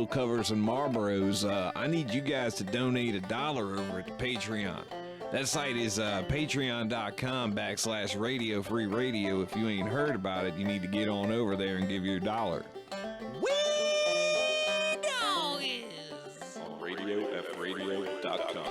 covers and Marlboros, I need you guys to donate $1 over at Patreon. That site is patreon.com/Radio Free Radio. If you ain't heard about it, you need to get on over there and give your $1. On RadioFRadio.com.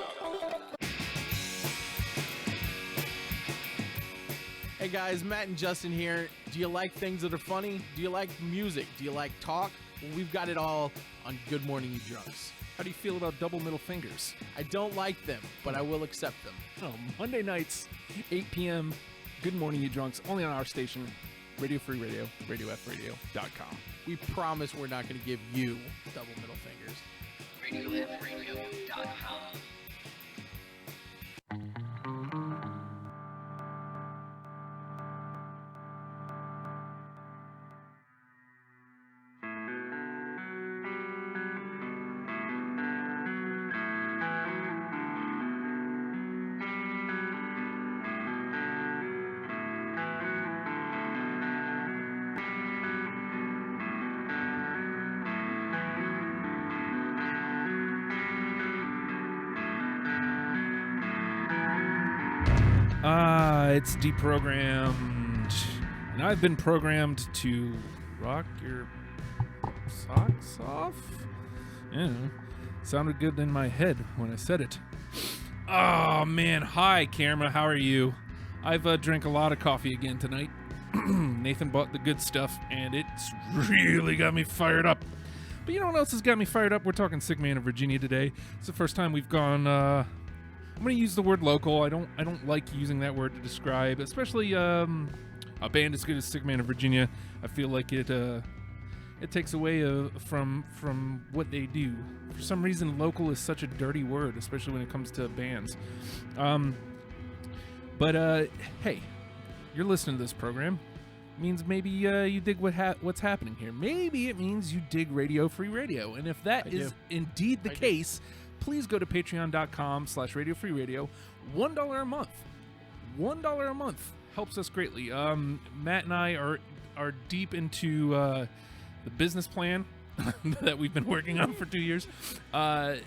Hey guys, Matt and Justin here. Do you like things that are funny? Do you like music? Do you like talk? Well, we've got it all on Good Morning You Drunks. How do you feel about double middle fingers? I don't like them, but I will accept them. Oh, Monday nights, 8 p.m., Good Morning You Drunks, only on our station, Radio Free Radio, RadioFRadio.com. We promise we're not going to give you double middle fingers. RadioFRadio.com. It's deprogrammed, and I've been programmed to rock your socks off. Yeah, sounded good in my head when I said it. Oh man, hi camera, how are you? I've drank a lot of coffee again tonight. Nathan bought the good stuff, and it's really got me fired up. But you know what else has got me fired up? We're talking SICMAN of Virginia today. It's the first time we've gone. I'm going to use the word local. I don't like using that word to describe, especially a band as good as SICMAN of Virginia. I feel like it takes away from what they do. For some reason, local is such a dirty word, especially when it comes to bands. But hey, you're listening to this program. It means maybe you dig what's happening here. Maybe it means you dig Radio Free Radio. And if that is indeed the case, please go to patreon.com/Radio Free Radio. $1 a month. $1 a month helps us greatly. Matt and I are deep into the business plan that we've been working on for 2 years. But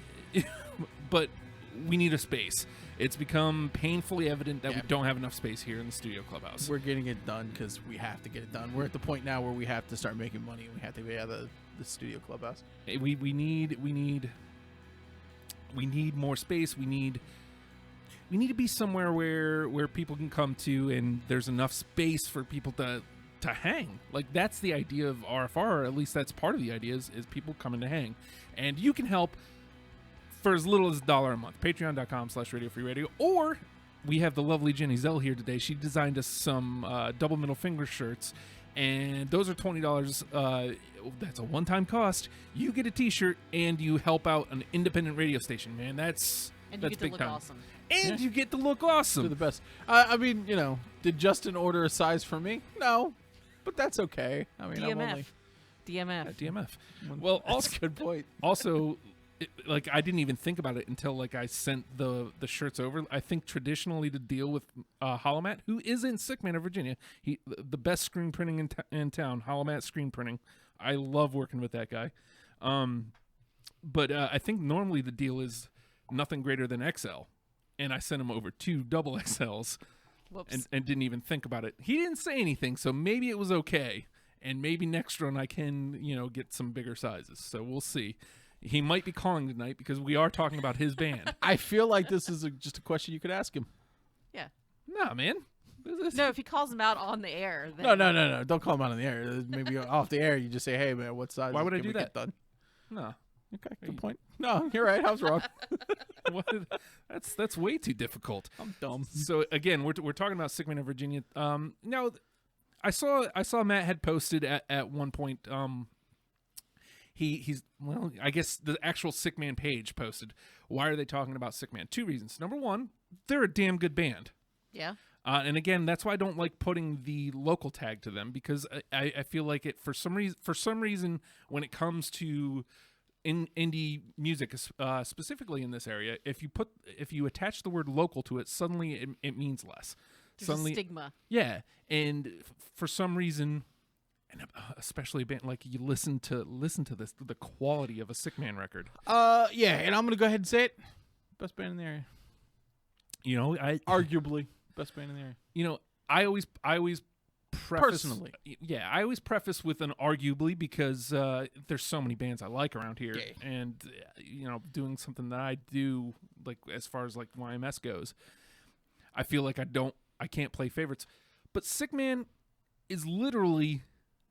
we need a space. It's become painfully evident that we don't have enough space here in the studio clubhouse. We're getting it done because we have to get it done. We're at the point now where we have to start making money. We have to be out of the studio clubhouse. We need more space. We need to be somewhere where people can come to, and there's enough space for people to hang. Like, that's the idea of RFR, or at least that's part of the idea is people coming to hang. And you can help for as little as $1 a month. Patreon.com/Radio Free Radio. Or we have the lovely Jenny Zell here today. She designed us some double middle finger shirts, and those are $20. That's a one-time cost. You get a t-shirt, and you help out an independent radio station, man. That's you big get to look time. Awesome. And you get to look awesome. They're the best. I mean, you know, did Justin order a size for me? No, but that's okay. I mean, DMF. DMF. Well, that's also a good point. Also, I didn't even think about it until I sent the shirts over. I think traditionally to deal with Holomat, who is in SICMAN of Virginia, the best screen printing in town, Holomat Screen Printing. I love working with that guy. But I think normally the deal is nothing greater than XL, and I sent him over 2 double XLs. Whoops. And didn't even think about it. He didn't say anything, so maybe it was okay. And maybe next run I can, get some bigger sizes. So we'll see. He might be calling tonight because we are talking about his band. I feel like this is just a question you could ask him. Yeah. Nah, man. No, if he calls him out on the air. No. Then... Don't call him out on the air. Maybe off the air, you just say, hey, man, what size? Why would I can do we that? get done? No. Okay, good point. No, you're right. I was wrong. That's way too difficult. I'm dumb. So again, we're talking about SICMAN of Virginia. Now, I saw Matt had posted at one point. I guess the actual SICMAN page posted. Why are they talking about SICMAN? 2 reasons. Number one, they're a damn good band. Yeah. And again, that's why I don't like putting the local tag to them, because I feel like it for some reason when it comes to indie music, specifically in this area, if you attach the word local to it, suddenly it means less. There's a stigma. Yeah, and for some reason, And especially a band like you listen to this, the quality of a SICMAN record. Yeah, and I'm gonna go ahead and say it. Best band in the area. You know, Arguably best band in the area. You know, I always preface, Personally. Yeah, I always preface with an arguably because there's so many bands I like around here, Yeah. and you know, doing something that I do, like as far as like YMS goes, I feel like I can't play favorites, but SICMAN is literally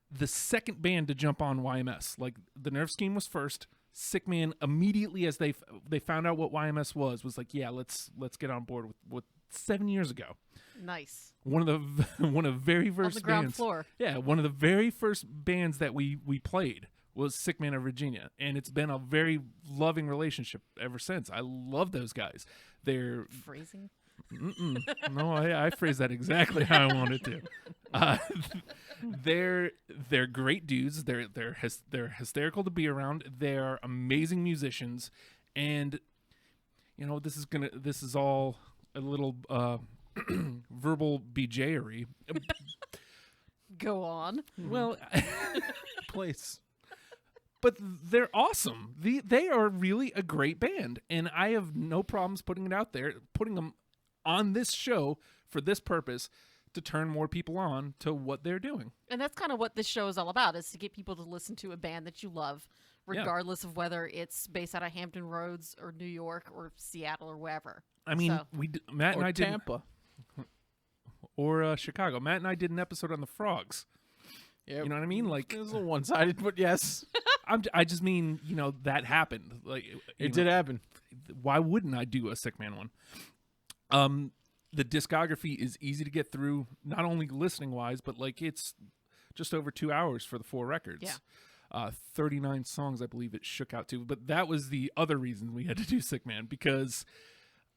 the second band to jump on YMS. Like the Nerve Scheme was first. SICMAN immediately as they found out what YMS was like, yeah, let's get on board with 7 years ago. Nice. One of the very first On the ground bands, floor. Yeah, one of the very first bands that we played was SICMAN of Virginia, and it's been a very loving relationship ever since. I love those guys. They're Phrasing. no, I phrased that exactly how I wanted to. They're great dudes. They're hysterical to be around. They're amazing musicians, and you know this is all a little verbal BJ-ery. Go on. Well, Place. but they're awesome. They are really a great band, and I have no problems putting it out there, putting them on this show for this purpose, to turn more people on to what they're doing. And that's kind of what this show is all about, is to get people to listen to a band that you love, regardless of whether it's based out of Hampton Roads or New York or Seattle or wherever. I mean, So- Matt and Or I did, Tampa. or Chicago. Matt and I did an episode on the Frogs. Yeah, You know what I mean? Like, it was a little one-sided, but yes, I just mean, you know, that happened. Like, it did happen. Why wouldn't I do a SICMAN one? The discography is easy to get through, not only listening wise, but like it's just over 2 hours for the 4 records. Yeah. 39 songs, I believe it shook out to. But that was the other reason we had to do SICMAN, because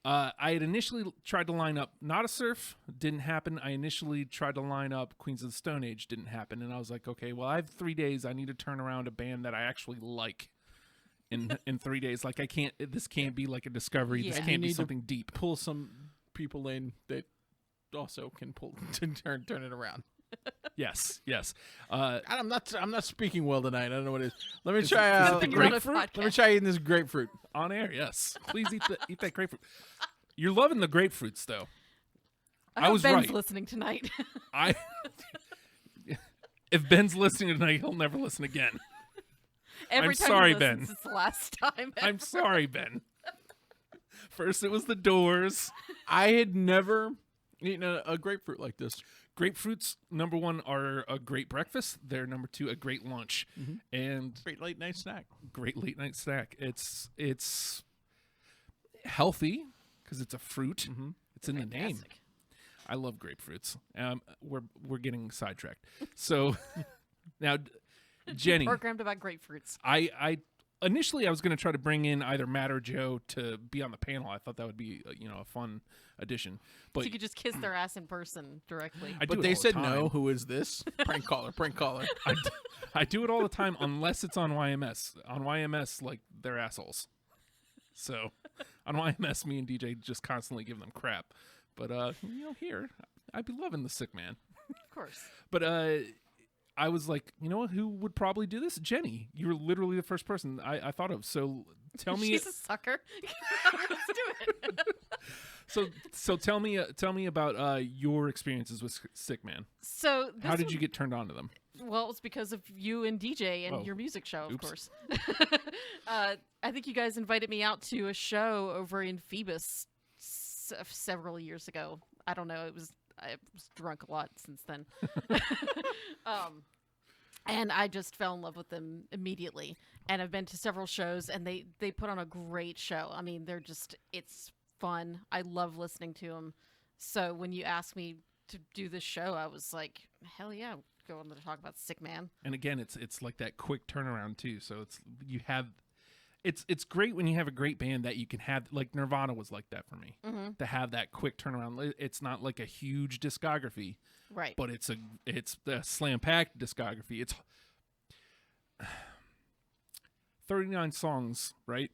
I had initially tried to line up Not a Surf, didn't happen. I initially tried to line up Queens of the Stone Age, didn't happen. And I was like, okay, well, I have 3 days. I need to turn around a band that I actually like in 3 days. Like, this can't be like a discovery. Yeah. This And can't you be need to something deep. Pull some people in that also can pull to turn it around. Yes. I'm not speaking well tonight. I don't know what it is. Let me try. Something you're on a grapefruit? podcast. Let me try eating this grapefruit. On air, yes. Please eat that grapefruit. You're loving the grapefruits, though. I I hope was Ben's right. listening tonight. If Ben's listening tonight, he'll never listen again. Every I'm time sorry, he listens, Ben. It's the last time. I'm sorry, Ben. First it was the Doors. I had never eaten a grapefruit like this. Grapefruits, number 1, are a great breakfast. They're number 2, a great lunch, and Great late night snack. great late night snack. It's healthy because it's a fruit. It's in the name. Fantastic. I love grapefruits. We're getting sidetracked. So now, Jenny, Programmed about grapefruits. I initially I was going to try to bring in either Matt or Joe to be on the panel. I thought that would be a fun addition. But So you could just kiss their ass in person directly. I do But it they all the said time. no. Who is this? Prank caller. Prank caller. I do it all the time unless it's on YMS. On YMS, like, they're assholes. So on YMS, me and DJ just constantly give them crap. But here I'd be loving the SICMAN. Of course. But I was like, you know what? Who would probably do this? Jenny. You were literally the first person I thought of. So tell me. She's a sucker. Let's do it. So tell me about your experiences with SICMAN. So How did you get turned on to them? Well, it's because of you and DJ and Oh. your music show, of Oops. course. I think you guys invited me out to a show over in Phoebus several years ago. I don't know. I was drunk a lot since then. And I just fell in love with them immediately. And I've been to several shows, and they put on a great show. I mean, it's fun. I love listening to them. So when you asked me to do this show, I was like, hell yeah, go on to talk about SICMAN. And again, it's like that quick turnaround too. So it's great when you have a great band that you can have. Like Nirvana was like that for me. To have that quick turnaround. It's not like a huge discography, Right. but it's a slam packed discography. It's 39 songs, right?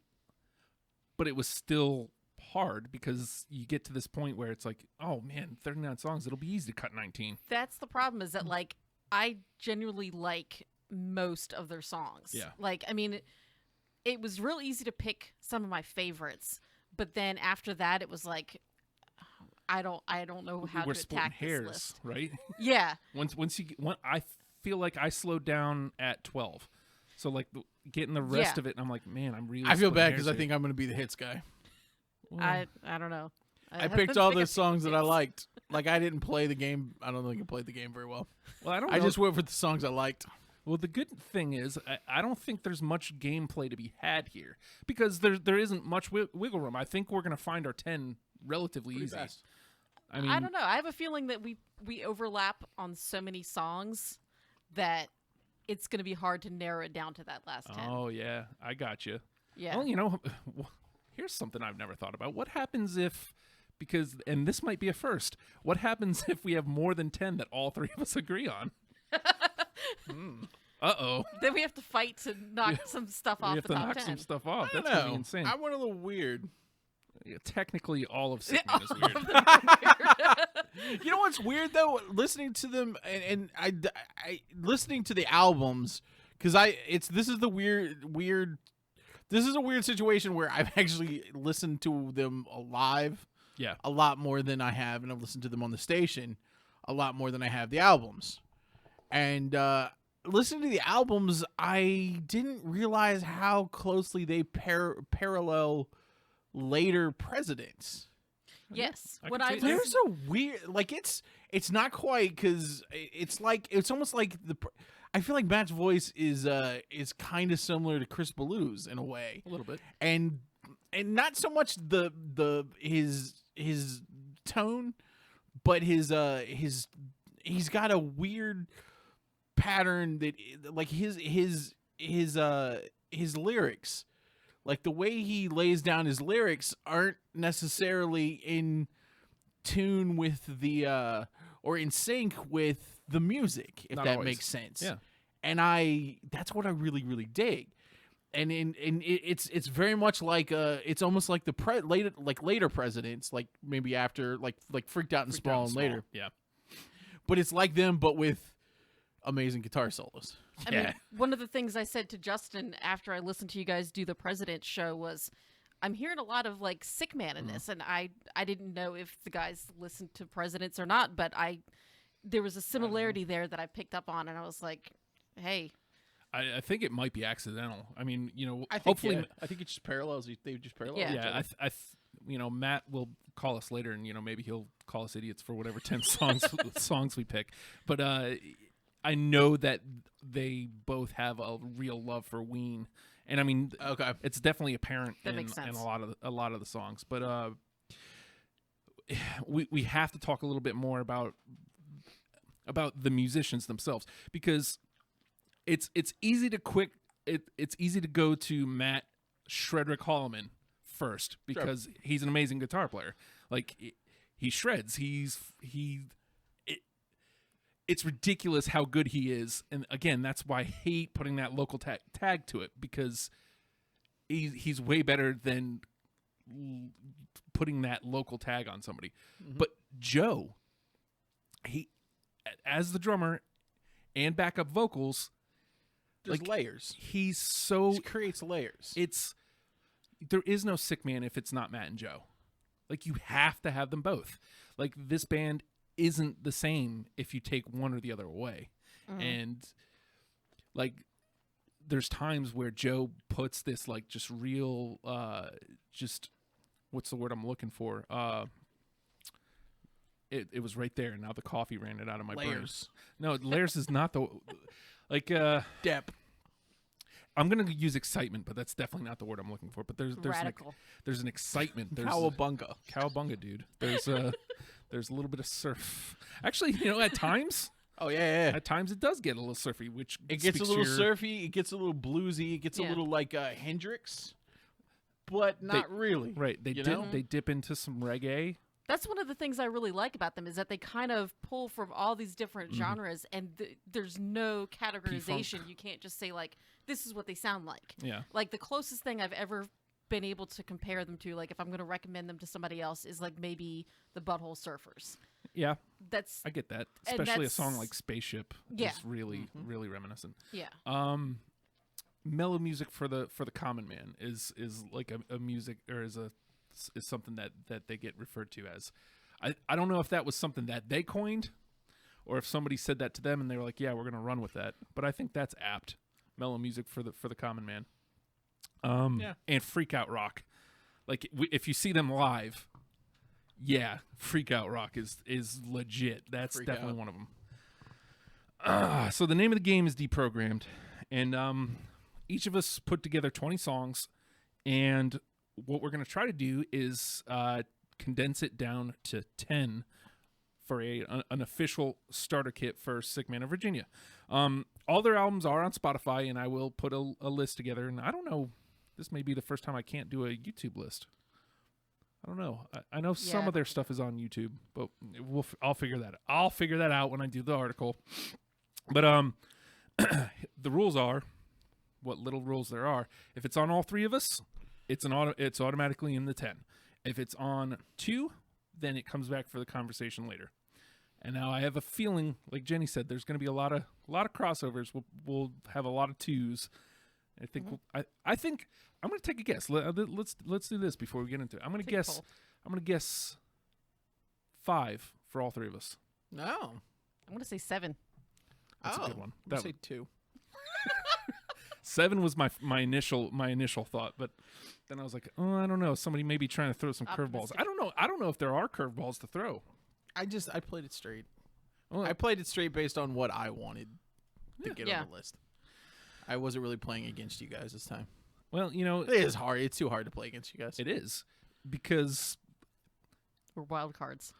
But it was still hard because you get to this point where it's like, oh man, 39 songs, it'll be easy to cut 19. That's the problem, is that like I genuinely like most of their songs. Yeah. Like, I mean, it was real easy to pick some of my favorites, but then after that, it was like, I don't know how We're to splitting attack this hairs, list. right? Yeah. I feel like I slowed down at 12. So like getting the rest Yeah. of it, I'm like, man, I'm really. I feel splitting bad hairs because I here. think I'm going to be the hits guy. Well, I don't know. I picked all the songs that I liked. Like, I didn't play the game. I don't think I played the game very well. well, I don't. I know. just went for the songs I liked. Well, the good thing is, I don't think there's much gameplay to be had here because there isn't much wiggle room. I think we're gonna find our 10 relatively Pretty easy. fast. I mean, I don't know. I have a feeling that we overlap on so many songs that it's going to be hard to narrow it down to that last 10. Oh yeah, I got you. Yeah. Well, here's something I've never thought about. What happens if, and this might be a first, what happens if we have more than 10 that all three of us agree on? Uh-oh. Then we have to fight to knock some stuff We off have the to top knock 10. some stuff off. I That's don't going to be know. insane. I went a little weird. Yeah, technically, all of SICMAN is All weird. of them are weird. You know what's weird though? Listening to them and I listening to the albums because this is a weird situation where I've actually listened to them live Yeah. a lot more than I have, and I've listened to them on the station a lot more than I have the albums. And listening to the albums, I didn't realize how closely they parallel later presidents. Yes. I When can I see listen, that. There's a weird, like it's not quite because it's almost like I feel like Matt's voice is kind of similar to Chris Ballou's in a way, A little bit. and not so much his tone, but he's got a weird pattern that like his lyrics. Like the way he lays down his lyrics aren't necessarily in tune with the or in sync with the music, if Not that always. makes sense. Yeah. And that's what I really, really dig. And it's very much like it's almost like later presidents, like maybe after like Freaked Out and Small and later. Yeah. But it's like them but with amazing guitar solos. I mean, one of the things I said to Justin after I listened to you guys do the President show was, I'm hearing a lot of like SICMAN in this, and I didn't know if the guys listened to Presidents or not, but there was a similarity there that I picked up on, and I was like, hey. I think it might be accidental. I mean, I think hopefully, I think it just parallels. They just parallel. Yeah. each yeah. other. Matt will call us later, and maybe he'll call us idiots for whatever 10 songs we pick. But I know that they both have a real love for Ween, and I mean, Okay. it's definitely apparent That in makes sense. a lot of the songs. But we have to talk a little bit more about the musicians themselves, because it's easy to it's easy to go to Matt Shredrick Holloman first because he's an amazing guitar player. Like he shreds. It's ridiculous how good he is, and again, that's why I hate putting that local tag to it, because he's way better than putting that local tag on somebody. Mm-hmm. But Joe, he as the drummer and backup vocals, There's like, layers. he's so Just creates layers. there is no SICMAN if it's not Matt and Joe. Like, you have to have them both. Like, this band isn't the same if you take one or the other away. And like, there's times where Joe puts this like just real just what's the word I'm looking for? It was right there, and now the coffee ran it out of my brain. Layers. No, layers is not the like Depth. I'm gonna use excitement, but that's definitely not the word I'm looking for. But there's Radical. there's an excitement. There's Cowabunga. cowabunga, dude. There's there's a little bit of surf. Actually, at times, Oh yeah. at times it does get a little surfy, which It gets a speaks little to your- surfy. It gets a little bluesy. It gets a Yeah. little like Hendrix, but not really. Right? They You dip know? they dip into some reggae. That's one of the things I really like about them, is that they kind of pull from all these different Mm-hmm. genres, and there's no categorization. You can't just say, like, this is what they sound like. Yeah. Like, the closest thing I've ever been able to compare them to, like, if I'm going to recommend them to somebody else, is, like, maybe the Butthole Surfers. Yeah, That's I get that. And Especially a song that's- like Spaceship Yeah. is really, really reminiscent. yeah. Mellow music for the common man is like a music, or is something that they get referred to as. I don't know if that was something that they coined, or if somebody said that to them and they were like, yeah, we're gonna run with that. But I think that's apt. Mellow music for the common man. And freak out rock. Like if you see them live, yeah, freak out rock is legit. That's Freak definitely out. one of them. So the name of the game is Deprogrammed, and each of us put together 20 songs, and what we're going to try to do is condense it down to 10 for an official starter kit for SICMAN of Virginia. All their albums are on Spotify, and I will put a list together. And I don't know, this may be the first time I can't do a YouTube list. I don't know. I know some Yeah. of their stuff is on YouTube, but I'll figure that out. I'll figure that out when I do the article. But the rules are, what little rules there are. If it's on all three of us, it's automatically in the 10. If it's on 2, then it comes back for the conversation later. And now I have a feeling, like Jenny said, there's going to be a lot of crossovers. We'll have a lot of 2s. I think I think I'm going to take a guess. Let's do this before we get into it. I'm going to Take a guess. poll. I'm going to guess 5 for all 3 of us. No. I'm gonna say 7. That's a good one. That That say 2. 7 was my initial thought, but then I was like, oh, I don't know. Somebody may be trying to throw some curveballs. Optimistic. I don't know if there are curveballs to throw. I played it straight. Well, I played it straight based on what I wanted to get Yeah. on the list. I wasn't really playing against you guys this time. well, It is hard. It's too hard to play against you guys. it is because We're wild cards.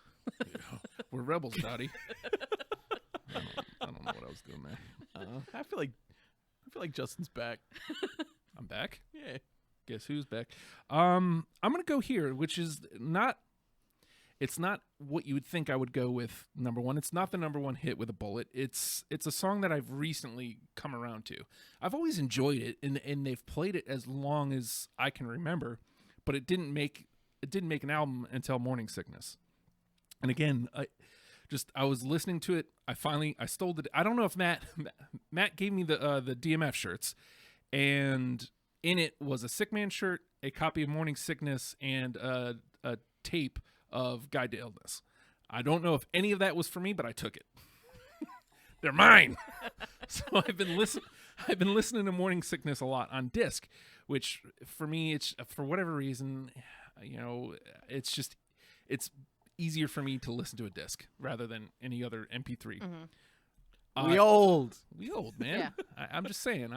we're rebels, Dottie. I don't know what I was doing there. I feel like Justin's back. I'm back. Yeah. Guess who's back? I'm gonna go here, which is not. It's not what you would think I would go with. Number one, it's not the number one hit with a bullet. It's a song that I've recently come around to. I've always enjoyed it, and they've played it as long as I can remember, but it didn't make an album until Morning Sickness. And again, I was listening to it. I stole it. I don't know if Matt gave me the DMF shirts, and in it was a SICMAN shirt, a copy of Morning Sickness, and a tape of Guide to Illness. I don't know if any of that was for me, but I took it. They're mine. So I've been listening to Morning Sickness a lot on disc, which for me, it's for whatever reason, it's easier for me to listen to a disc rather than any other MP3. We old. We old, man. I'm just saying,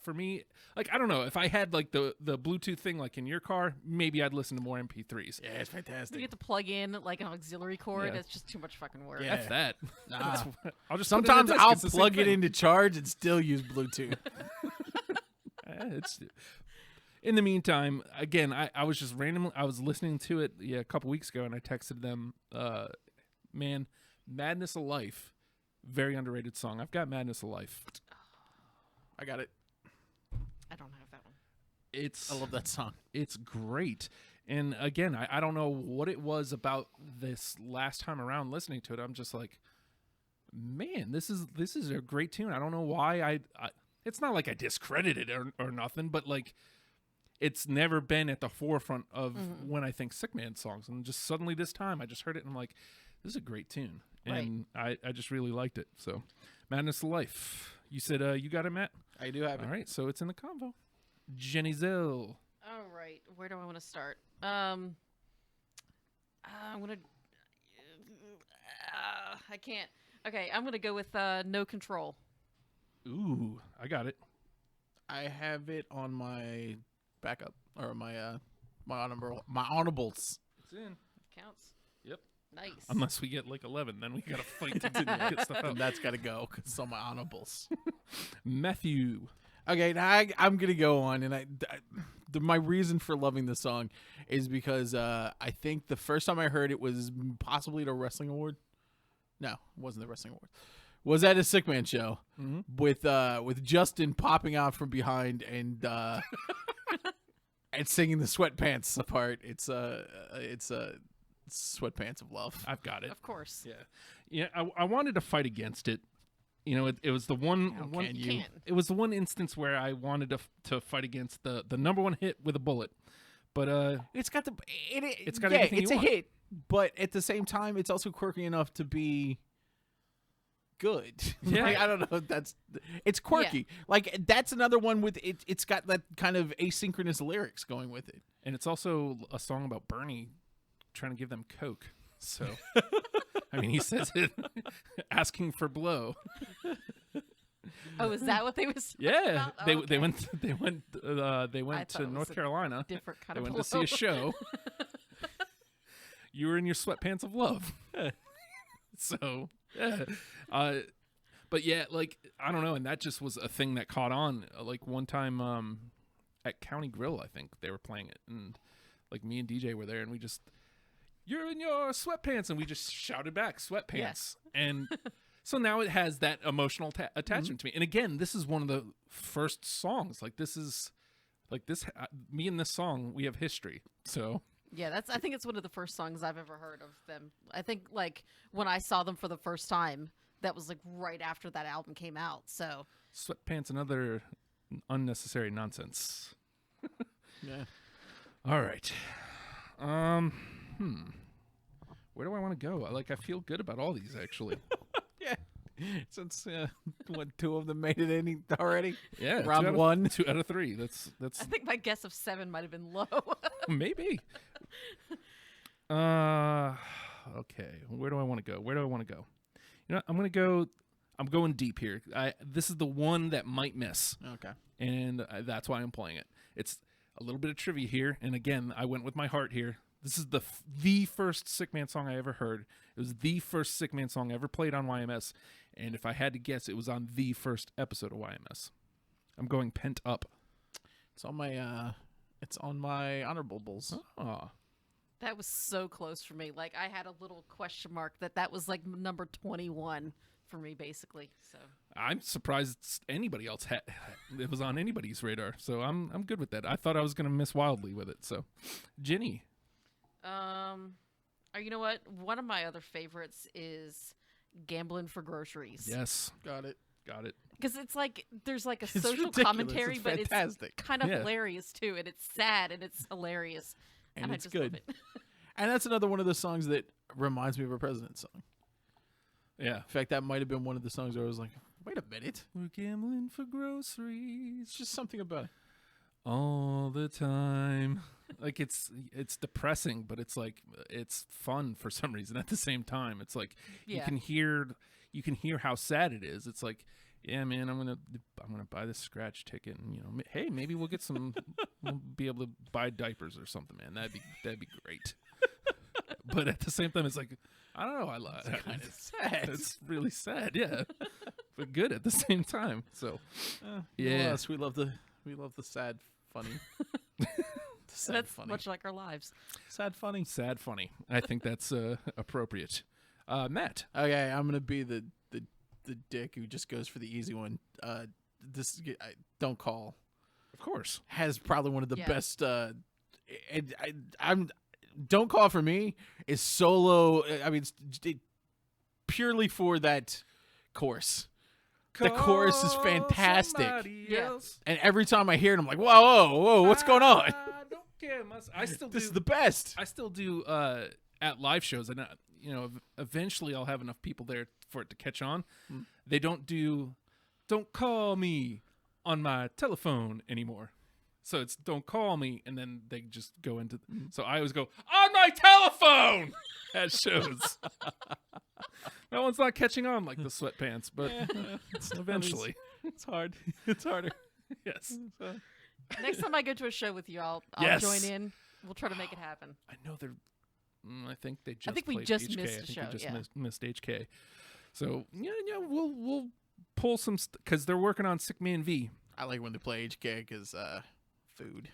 for me, like, I don't know, if I had like the Bluetooth thing like in your car, maybe I'd listen to more MP3s. Yeah, it's You fantastic. get to plug in like an auxiliary cord. Yeah. It's just too much fucking work. Yeah. F that. Nah. I'll just Sometimes put it in a disc. I'll It's the same plug it thing. into charge and still use Bluetooth. It's in the meantime, again, I was just randomly, I was listening to it a couple weeks ago, and I texted them, man, Madness of Life, very underrated song. I've got Madness of Life. I got it. I don't have that one. I love that song. It's great. And again, I don't know what it was about this last time around listening to it. I'm just like, man, this is a great tune. I don't know why I it's not like I discredited it or nothing, but like, it's never been at the forefront of when I think SICMAN songs. And just suddenly this time I just heard it and I'm like, this is a great tune. And I just really liked it. So Madness of Life. You said you got it, Matt? I do have it. All right, so it's in the convo. Jenny Zill. All right, where do I want to start? I'm gonna. I can't. Okay, I'm gonna go with No Control. Ooh, I got it. I have it on my backup or my honorables. It's in. Counts. Yep. Nice. Unless we get like 11, then we gotta fight to get stuff out. And that's got to go because it's on my honorables. Matthew. Okay, now I'm gonna go on, and my reason for loving the song is because I think the first time I heard it was possibly at a wrestling award. No, it wasn't the wrestling award. Was at a SICMAN show with Justin popping out from behind and and singing the sweatpants part. It's Sweatpants of Love. I've got it. Of course. Yeah. I wanted to fight against it. You know, it was the one. can You can. It was the one instance where I wanted to fight against the number one hit with a bullet. But It's got the It's got yeah, everything it's you a want. hit, but at the same time, it's also quirky enough to be good. Yeah. Like, I don't know. It's quirky. Like that's another one with it. It's got that kind of asynchronous lyrics going with it. and it's also a song about Bernie trying to give them coke. So, I mean, he says it, asking for blow. Oh, is that what they was? Yeah, about? they Oh, they okay. went they I went thought to it was North a Carolina. Different kind They of went to see a show. You were in your sweatpants of love. So, yeah. But yeah, like, I don't know. And that just was a thing that caught on. Like one time at County Grill, I think they were playing it. And like me and DJ were there and we just, you're in your sweatpants. And we just shouted back, sweatpants. And so now it has that emotional attachment to me. And again, this is one of the first songs. Like this is, like this, me and this song, we have history. So. Yeah, I think it's one of the first songs I've ever heard of them. I think like when I saw them for the first time, that was like right after that album came out. So Sweatpants and other unnecessary nonsense. Yeah. All right. Where do I want to go? I feel good about all these actually. Yeah. Since two of them made it in already. Yeah. Round one. 2 out of 3. That's I think my guess of 7 might have been low. maybe. Okay. Where do I want to go? You know, I'm going deep here. This is the one that might miss. Okay. And that's why I'm playing it. It's a little bit of trivia here, and again, I went with my heart here. This is the first SICMAN song I ever heard. It was the first SICMAN song ever played on YMS, and if I had to guess, it was on the first episode of YMS. I'm going Pent Up. It's on my honorables. Oh, That was so close for me. Like I had a little question mark that was like number 21 for me, basically. So I'm surprised anybody else had it was on anybody's radar. So I'm good with that. I thought I was gonna miss wildly with it. So, Ginny. you know what? One of my other favorites is Gambling for Groceries. Yes, Got it. Because it's like there's like a It's social ridiculous. commentary, It's but fantastic. it's kind of Yeah. hilarious too, and it's sad and it's hilarious, And I it's just good. love it. And that's another one of the songs that reminds me of a President song. yeah. In fact, that might have been one of the songs where I was like, wait a minute. We're gambling for groceries. It's just something about it. All the time. Like it's depressing, but it's like it's fun for some reason at the same time. It's like you Yeah. can hear how sad it is. It's like, yeah, man, I'm gonna buy this scratch ticket, and hey, maybe we'll get some, we'll be able to buy diapers or something, man. That'd be great. But at the same time, it's like, I don't know, It's kind of sad. It's really sad, yeah, but good at the same time. So Yeah. yeah. We love the sad, funny. The sad, That's funny. much like our lives. Sad, funny. Sad funny. I think that's appropriate. Matt. Okay, I'm gonna be the dick who just goes for the easy one. Don't Call Of course. has probably one of the Yeah. best. I'm Don't Call for me is solo. I mean, purely for that chorus. The chorus is fantastic. Yeah. And every time I hear it, I'm like, whoa, what's going on? I don't care. I still do. This is the best. I still do at live shows, and eventually I'll have enough people there for it to catch on. They don't do "Don't Call Me" on my telephone anymore. So it's "Don't Call Me," and then they just go into. So I always go on my telephone at shows. That one's not catching on like the sweatpants, but eventually, It's hard. It's harder. yes. Next time I go to a show with you, I'll Yes. join in. We'll try to make it happen. I know they're. I think they just. think we played just HK. missed I a think show, we just yeah. missed HK. So yeah, we'll pull some because they're working on SICMAN V. I like when they play HK because food.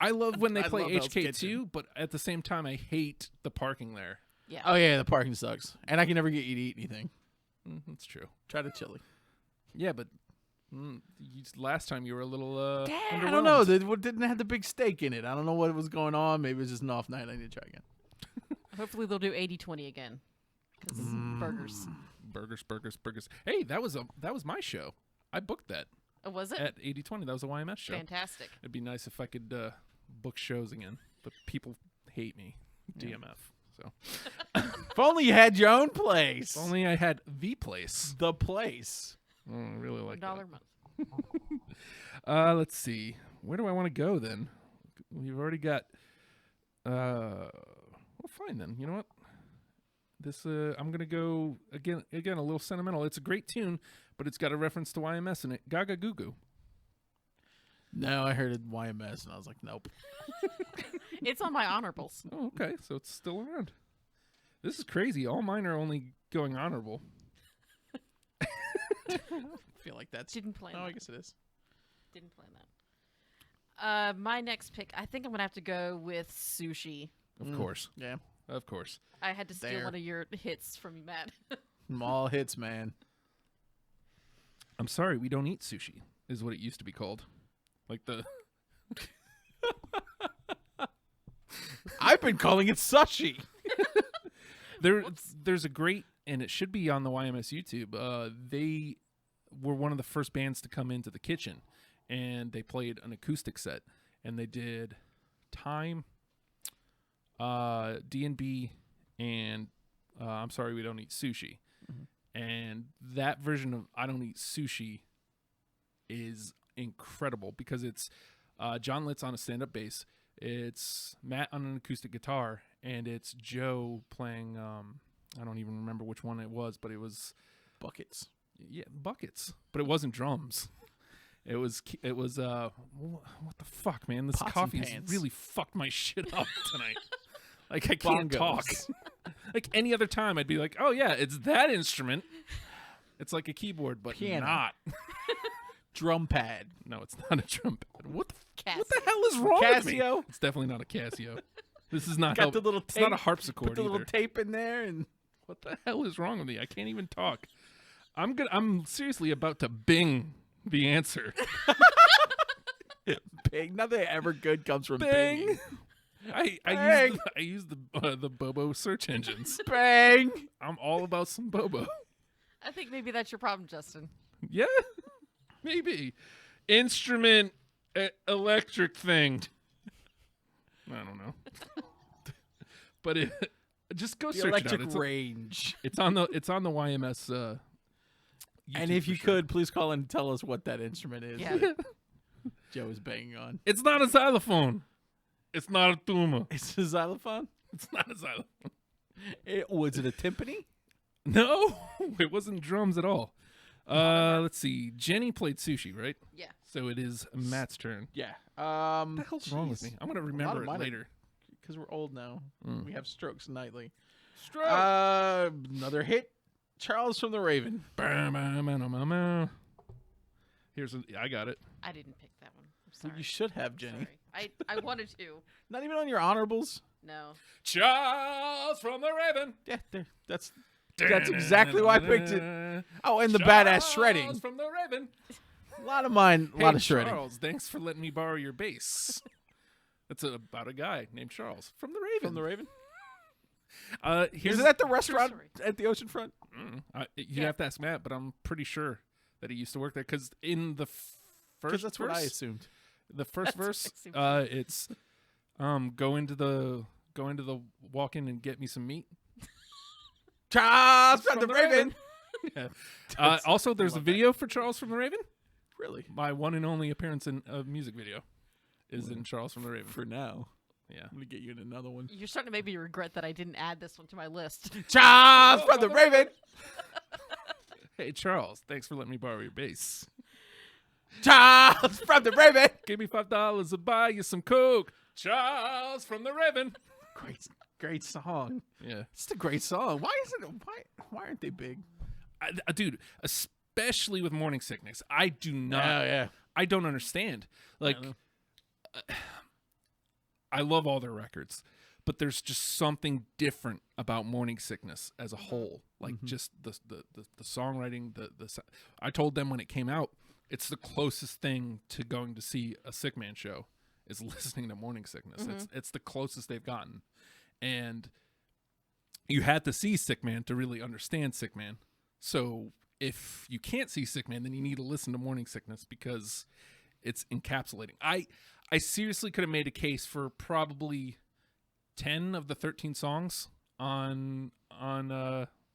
I love when they I play love Hell's HK Kitchen. too, but at the same time, I hate the parking there. Yeah. Oh yeah, the parking sucks, and I can never get you to eat anything. That's true. Try to chili. Yeah, but last time you were a little. I don't know. It didn't have the big steak in it. I don't know what was going on. Maybe it was just an off night. I need to try again. Hopefully they'll do 80-20 again. 'Cause burgers. Burgers. Hey, that was my show. I booked that Oh, was it? at 80-20. That was a YMS show. Fantastic. It'd be nice if I could book shows again, but people hate me. DMF. So If only you had your own place. if only I had the place. The place. I really like that. $1 a month. Let's see. Where do I want to go then? We've already got. Well, fine then. You know what? This I'm gonna go again. A little sentimental. It's a great tune, but it's got a reference to YMS in it. Gaga Goo Goo. No, I heard it YMS, and I was like, nope. It's on my honorables. Oh, okay. So it's still around. This is crazy. All mine are only going honorable. I feel like that's... Didn't plan Oh, that. I guess it is. Didn't plan that. My next pick, I think I'm going to have to go with Sushi. Of course. Yeah. Of course. I had to steal There. one of your hits from you, Matt. All hits, man. I'm sorry, we don't eat sushi, is what it used to be called. Like the... I've been calling it sushi. There's a great, and it should be on the YMS YouTube. They were one of the first bands to come into the kitchen, and they played an acoustic set, and they did Time, D&B, and I'm sorry, we don't eat sushi. And that version of I Don't Eat Sushi is incredible because it's John Litz on a stand-up bass, it's Matt on an acoustic guitar, and it's Joe playing I don't even remember which one it was, but it was Buckets. yeah, buckets, but it wasn't drums. It was what the fuck, man? This Pots and coffee's pans. really fucked my shit up tonight. Like I can't Bongos. talk. Like any other time, I'd be like, "Oh yeah, it's that instrument." It's like a keyboard, but Piano. not. Drum pad. No, it's not a drum pad. What the Casio. hell is wrong with me? Casio. It's definitely not a Casio. This is not Got how, the little it's not a tape. harpsichord Put the either. little tape in there and... What the hell is wrong with me? I can't even talk. I'm seriously about to Bing the answer. Bing. Nothing ever good comes from Bing. Bing. I use the Bobo search engines. Bang. I'm all about some Bobo. I think maybe that's your problem, Justin. Yeah, maybe instrument electric thing. I don't know, but just go The search electric it out. range. It's on the YMS. YouTube And if for you sure. could, please call and tell us what that instrument is. Yeah. Joe is banging on. It's not a xylophone. It's not a tuba. It's a xylophone? It's not a xylophone. Was it a timpani? No, it wasn't drums at all. Let's see. Jenny played sushi, right? Yeah. So it is Matt's turn. Yeah. What the hell's wrong with me? I'm gonna remember it mine are- later. Because we're old now. We have strokes nightly. Stroke. Another hit. Charles from the Raven. I got it. I didn't pick that one. I'm sorry. You should have, Jenny. Sorry. I wanted to. Not even on your honorables. No. Charles from the Raven. Yeah, there. That's exactly why I picked it. Oh, and the badass shredding. Charles from the Raven. A lot of mine. A Hey, lot of shredding. Charles, thanks for letting me borrow your bass. That's about a guy named Charles from the Raven. From the Raven. Here's Is it at the restaurant story. at the oceanfront? you'd Yeah. have to ask Matt, but I'm pretty sure that he used to work there because in the Because first that's verse, what I assumed. the first That's verse, what I assumed. it's go into the walk-in and get me some meat. Charles from the Raven. Yeah. Also, there's a video for Charles from the Raven. Really? My one and only appearance in a music video is in Charles from the Raven. For now. Yeah. I'm going to get you in another one. You're starting to make me regret that I ddidn't add this one to my list. Charles from the Raven. Hey, Charles, thanks for letting me borrow your bass. Charles from the Raven. Give me $5 to buy you some Coke. Charles from the Raven. Great song. Yeah. It's a great song. Why aren't they big? Dude, especially with morning sickness, I do not. yeah. I don't understand. Like, I love all their records, but there's just something different about morning sickness as a whole. Like, just the songwriting. I told them when it came out, it's the closest thing to going to see a SICMAN show is listening to morning sickness. It's the closest they've gotten, and you had to see SICMAN to really understand SICMAN. So if you can't see SICMAN, then you need to listen to Morning Sickness because it's encapsulating. I seriously could have made a case for probably 10 of the 13 songs on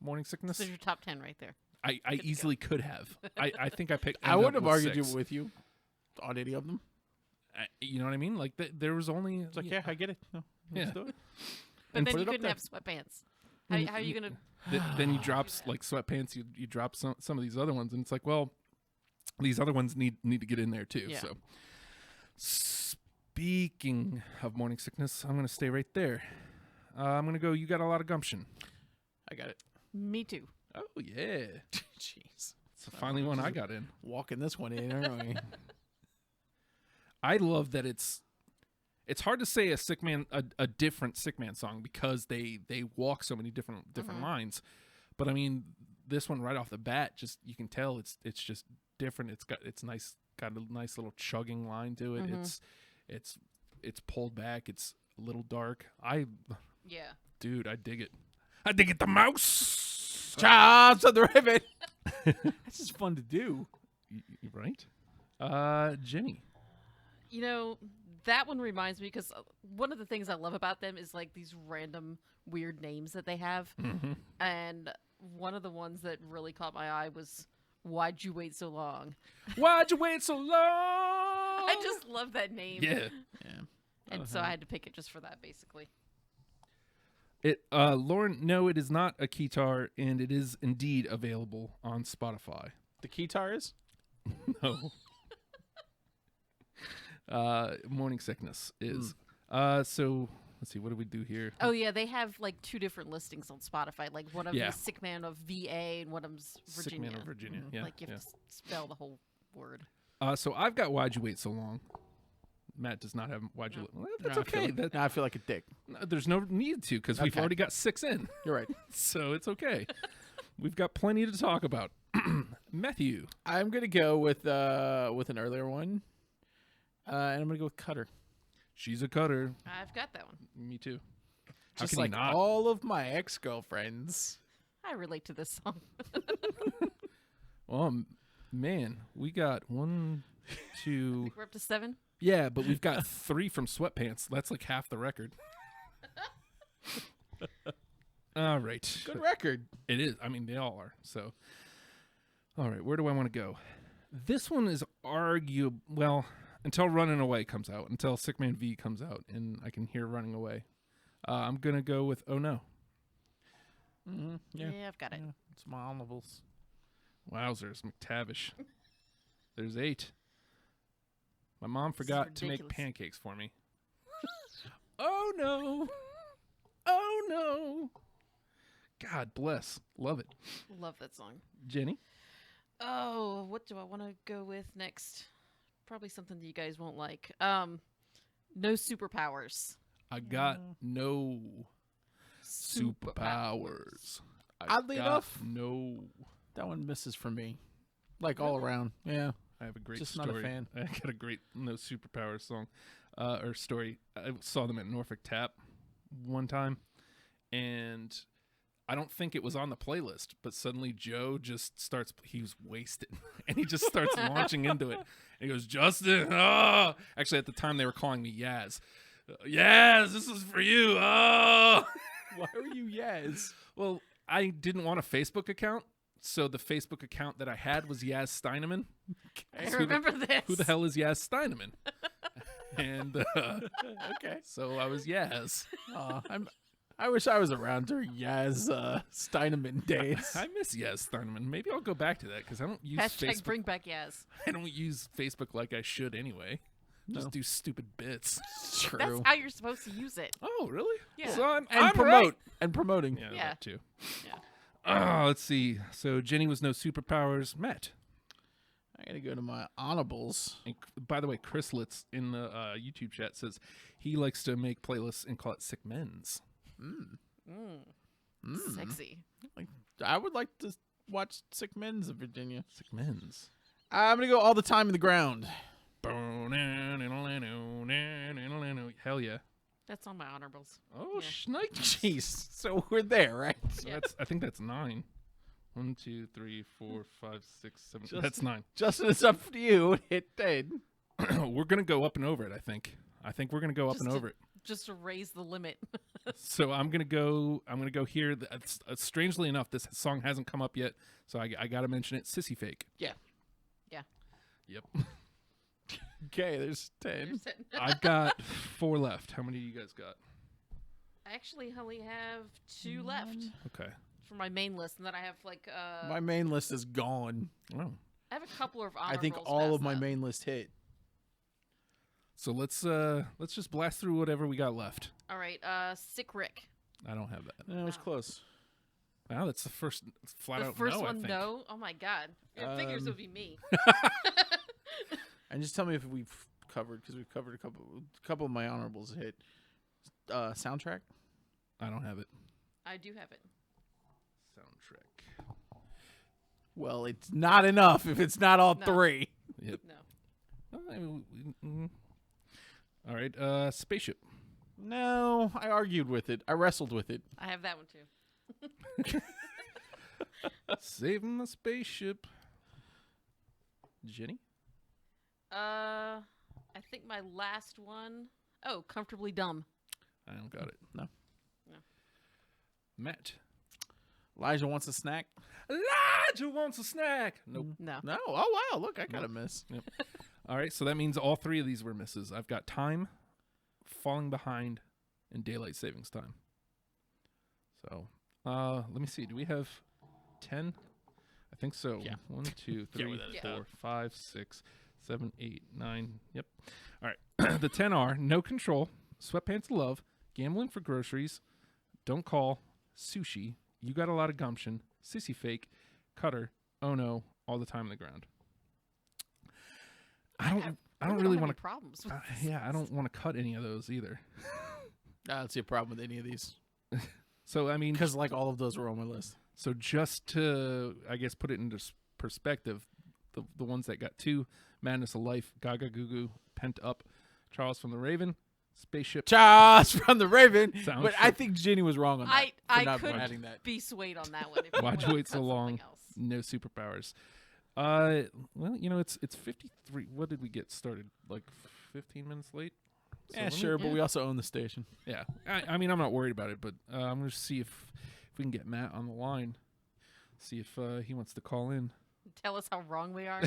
Morning Sickness. This is your top 10 right there. I Good to easily could have. I think I picked. I ended wouldn't up have argued 6. with you on any of them. You know what I mean? Like there was only. It's like, yeah, I get it. No, let's Yeah. do it. But And then put you it up couldn't there. have sweatpants. How are you going to... Then you drop like Sweatpants. You drop some of these other ones, and it's like, well, these other ones need to get in there too. Yeah. So, speaking of Morning Sickness, I'm gonna stay right there. I'm gonna go. You got a lot of gumption. I got it. Me too. Oh yeah, Jeez. it's finally one I got in. Walking this one in, aren't we? I love that it's hard to say a SICMAN a different SICMAN song because they walk so many different lines. But I mean, this one right off the bat, just you can tell it's just different. Got a nice little chugging line to it. It's pulled back. It's a little dark. Yeah. Dude, I dig it. I dig it the mouse. Chops on the ribbon. That's just fun to do. You right? Jenny. You know, that one reminds me because one of the things I love about them is like these random weird names that they have. Mm-hmm. And one of the ones that really caught my eye was Why'd You Wait So Long? Why'd you wait so long? I just love that name. Yeah. Yeah. And so I had to pick it just for that, basically. Lauren, no, it is not a keytar, and it is indeed available on Spotify. The keytar is? No. Morning Sickness is. So let's see, what do we do here? Oh, yeah, they have like 2 different listings on Spotify. Like one of them Yeah. is SICMAN of VA and one of them's Virginia. SICMAN of Virginia. Yeah. Like you have to spell the whole word. So I've got Why'd You Wait So Long. Matt does not have Why'd You Wait. Well, that's okay. I feel like a dick. There's no need to because we've Okay. already got 6 in. You're right. So it's okay. We've got plenty to talk about. Matthew. I'm gonna go with an earlier one, and I'm gonna go with Cutter. She's a cutter. I've got that one. Me too. How Just can like you not? all of my ex-girlfriends. I relate to this song. Oh, man. We got 1, 2. We're up to 7. Yeah, but we've got 3 from Sweatpants. That's like half the record. All right. Good record. It is. I mean, they all are. So, all right. Where do I want to go? This one is arguable. Well, until Running Away comes out, until SICMAN V comes out, and I can hear Running Away. I'm going to go with Oh No. Mm-hmm. Yeah, I've got it. Yeah, it's my honorables. Wowzers, McTavish. There's 8. My mom forgot to make ridiculous. pancakes for me. Oh, no. Oh, no. God bless. Love it. Love that song. Jenny? Oh, what do I want to go with next? Probably something that you guys won't like. No Superpowers. I got no superpowers. Oddly got enough- no. That one misses for me. Like all around. Yeah. I have a great Just story. not a fan. I got a great no superpowers song or story. I saw them at Norfolk Tap one time, and I don't think it was on the playlist, but suddenly Joe just starts, he was wasted, and he just starts launching into it. And he goes, Justin, oh. Actually, at the time, they were calling me Yaz. Yaz, this is for you. Oh. Why were you yes? Well, I didn't want a Facebook account, so the Facebook account that I had was Yaz Steineman. I remember this. Who the hell is Yaz Steineman? And Okay. so I was Yaz. I wish I was around during Yaz Steineman days. I miss Yaz Steineman. Maybe I'll go back to that because I don't use Hashtag Facebook. bring back Yaz. I don't use Facebook like I should anyway. Just No. do stupid bits. True. That's how you're supposed to use it. Oh, really? Yeah. So I'm promote right. and promoting. Yeah, Yeah. that too. Yeah. Let's see. So Jenny was no superpowers. Matt. I gotta go to my honorables. And by the way, Chris Litz in the YouTube chat says he likes to make playlists and call it Sick Men's. Sexy. Like, I would like to watch Sick Men's of Virginia. Sick Men's. I'm gonna go All the Time in the Ground. Hell yeah. That's on my honorables. Oh, Yeah. shnikes. Jeez. So we're there, right? So I think that's 9. 1, 2, 3, 4, 5, 6, 7. Just- That's 9. Justin, it's up to you. Hit 10. We're gonna go up and over it. I think we're gonna go up Just and to- over it. Just to raise the limit. So I'm gonna go here. Strangely enough, this song hasn't come up yet, so I got to mention it. Sissy Fake. Yeah. Yeah. Yep. Okay, there's 10. There's it. I've got 4 left. How many do you guys got? I actually only have 2 left Okay. for my main list, and then I have like My main list is gone. Oh. I have a couple of I honorables. think all of past my that. main list hit. So let's just blast through whatever we got left. All right, Sick Rick. I don't have that. No, it was Wow. close. Wow, that's the first flat The out first no, I one, think. no. Oh my god, it figures it would be me. And just tell me if we've covered, because we've covered a couple of my honorables hit. Soundtrack? I don't have it. I do have it. Soundtrack. Well, it's not enough if it's not all No. 3. Yep. No, Well, I mean, all right. Spaceship. No, I argued with it. I wrestled with it. I have that one too. Saving the spaceship. Jenny. I think my last one. Oh, Comfortably Dumb. I don't got it. No. No. Matt. Elijah wants a snack. Elijah wants a snack. Nope. No. No. Oh, wow. Look, I got a miss. All right, so that means all 3 of these were misses. I've got Time, Falling Behind, and Daylight Savings Time. So, let me see. Do we have 10? I think so. Yeah. 1, 2, Yeah, 3, without a 4, doubt. 5, 6, 7, 8, 9. Yep. All right. The 10 are No Control, Sweatpants of Love, Gambling for Groceries, Don't Call, Sushi, You Got a Lot of Gumption, Sissy Fake, Cutter, Oh No, All the Time on the Ground. I don't really want to. problems. With this. Yeah, I don't want to cut any of those either. I don't see a problem with any of these. So I mean, Because, like, all of those were on my list. so just to, I guess, put it into perspective, the ones that got 2, Madness of Life, Gaga Goo Goo, Pent Up, Charles from the Raven, Spaceship. Charles from the Raven. Sounds But I true. think Jenny was wrong on that. I for not could adding that. be swayed on that one. If you Why'd you wanted wait to so cut long? something else. No superpowers. Well, it's 53. What did we get started? Like 15 minutes late? So Yeah, let me- sure, but we also own the station. Yeah. I mean, I'm not worried about it, but I'm going to see if we can get Matt on the line. See if he wants to call in. Tell us how wrong we are.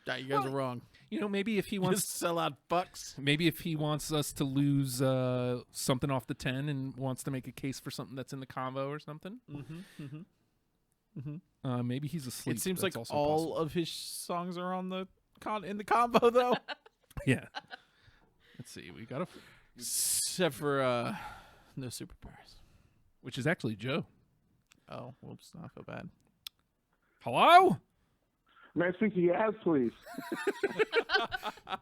Yeah, you guys are wrong. You know, maybe if he You wants sell out fucks. maybe if he wants us to lose something off the 10 and wants to make a case for something that's in the combo or something. Maybe he's asleep. It seems That's like also all possible. of his songs are on the in the combo, though. Yeah. Let's see. We got Except for no superpowers. which is actually Joe. Oh, whoops. I feel bad. Hello? May I speak to Yaz, please?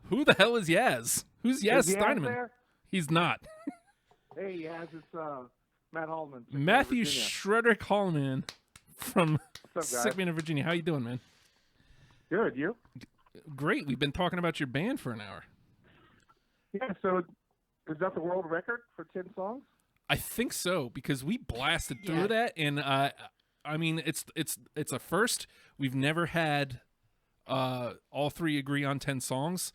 Who the hell is Yaz? Who's Yaz Is Yaz Steineman? there? He's not. Hey, Yaz, it's Matt Hallman. Matthew Virginia. Schroeder Hallman from What's up, guys? SICMAN of Virginia. How you doing, man? Good, you? Great. We've been talking about your band for an hour. Yeah, so is that the world record for 10 songs? I think so because we blasted through Yeah. that, and I mean it's a first. We've never had all 3 agree on 10 songs,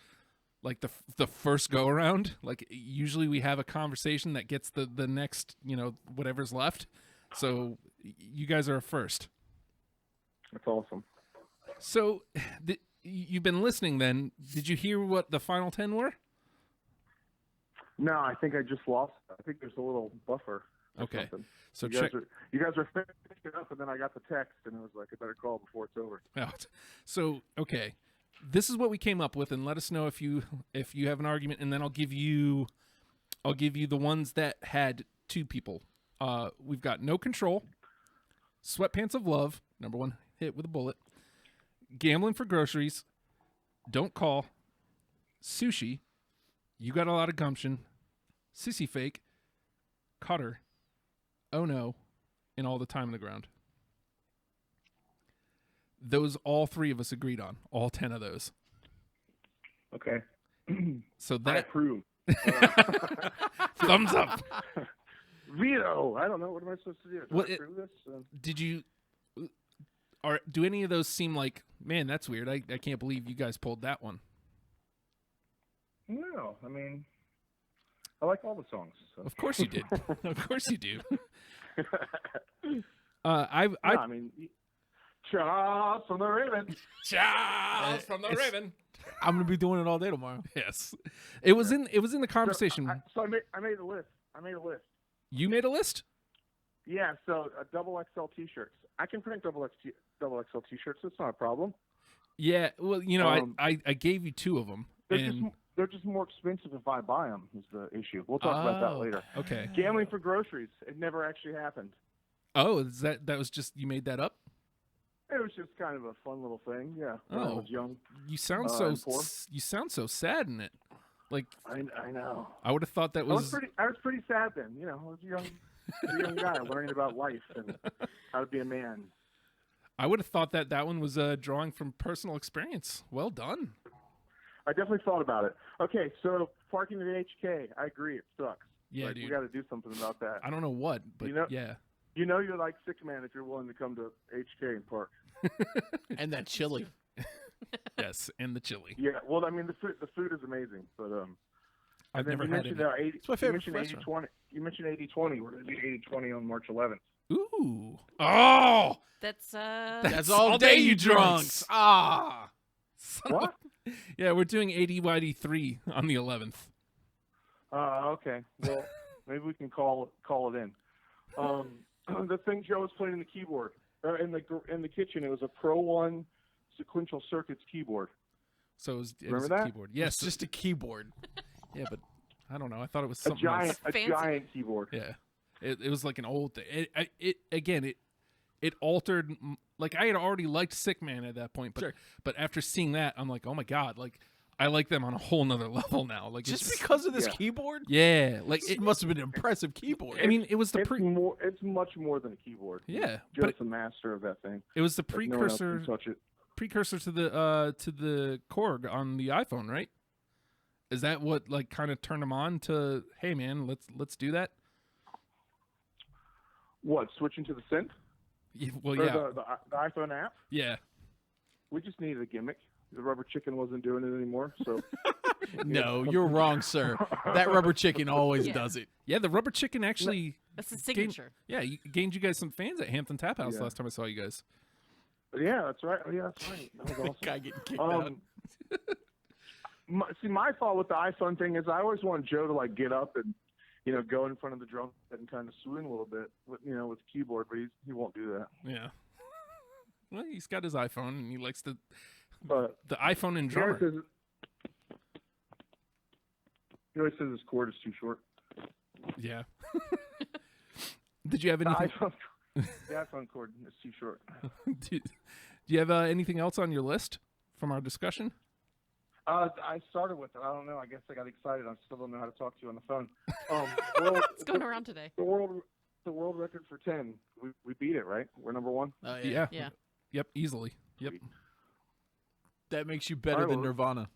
like the first go around. Like usually we have a conversation that gets the next whatever's left. So you guys are a first. That's awesome. So you've been listening. Then did you hear what the final 10 were? No, I think I just lost. I think there's a little buffer. Or Okay. something. So you check. guys are finishing it up, and then I got the text, and I was like, I better call before it's over. out. So okay, this is what we came up with, and let us know if you have an argument, and then I'll give you the ones that had 2 people. We've got No Control, Sweatpants of Love, number 1 hit with a bullet, Gambling for Groceries, Don't Call, Sushi, You Got a Lot of Gumption, Sissy Fake, Cutter, Oh No, and All the Time on the Ground. Those all 3 of us agreed on, all 10 of those. Okay. So I that approve. Thumbs up. Veto. I don't know. What am I supposed to do? Do Well, I approve this? Did you? Do any of those seem like, man, that's weird? I can't believe you guys pulled that one. No, I mean, I like all the songs. So. Of course you did. Of course you do. I mean, Charles from the Raven. Charles from the It's- Raven. I'm gonna be doing it all day tomorrow. Yes, it was in the conversation. So I made a list. You made a list. Yeah, so double XL T-shirts. I can print double XL T-shirts. That's not a problem. Yeah, well, I gave you 2 of them. They're just more expensive if I buy them. Is the issue? We'll talk about that later. Okay. Gambling for groceries. It never actually happened. Oh, is that was just you made that up? It was just kind of a fun little thing. Yeah. When I was young. You sound and poor. you sound so sad in it. Like I know. I would have thought that I was pretty sad then. I was a young guy learning about life and how to be a man. I would have thought that one was drawing from personal experience. Well done. I definitely thought about it. Okay, so parking at HK, I agree, it sucks. Yeah, we dude. got to do something about that. I don't know what, but yeah. You're like SICMAN if you're willing to come to HK and park. And that chili. Yes, and the chili. Yeah, well, I mean the food is amazing, but I've never had it. It's my favorite restaurant. You mentioned 80/20. We're going to do 80/20 on March 11th. Ooh. Oh. That's all day, you drunks. Ah. What? Yeah, we're doing 80YD3 on the 11th. Okay. Well, maybe we can call it in. The thing Joe was playing in the keyboard, in the kitchen, it was a Pro One sequential circuits keyboard. So it was Remember a that? keyboard. Yes, It's just a keyboard. yeah, but I don't know. I thought it was A something else. giant keyboard. Yeah, it was like an old thing. It altered. Like I had already liked SICMAN at that point, but Sure. but after seeing that, I'm like, oh my god, like I like them on a whole nother level now. Like Just it's, because of this Yeah. keyboard? yeah, like It must have been an impressive keyboard. I mean, it was the It's much more than a keyboard. Yeah, Joe's but the master of that thing. it was the Like, no one else can precursor touch it. to the Korg on the iPhone, right? Is that what like kind of turned them on to? Hey man, let's do that. What? Switching to the synth? Well, Or yeah, the iPhone app? yeah. We just needed a gimmick. The rubber chicken wasn't doing it anymore, so No, you're wrong, sir. That rubber chicken always Yeah. does it. Yeah, the rubber chicken actually. That's the signature. Gained you guys some fans at Hampton Tap House Yeah. last time I saw you guys. yeah, that's right. Oh, yeah, that's right. That was awesome. Guy getting kicked out. My fault with the iPhone thing is I always want Joe to like get up and go in front of the drum set and kind of swing a little bit with with the keyboard, but he won't do that. Yeah. Well, he's got his iPhone and he likes the But iPhone and he always drummer. says his cord is too short. Yeah. Did you have The anything? iPhone cord is too short. do you have anything else on your list from our discussion? I started with it. I don't know. I guess I got excited. I still don't know how to talk to you on the phone. What's going around today? The world record for 10. We beat it, right? We're number 1. Oh, Yeah. Yeah. Yep. Easily. Yep. That makes you better All right, than well- Nirvana.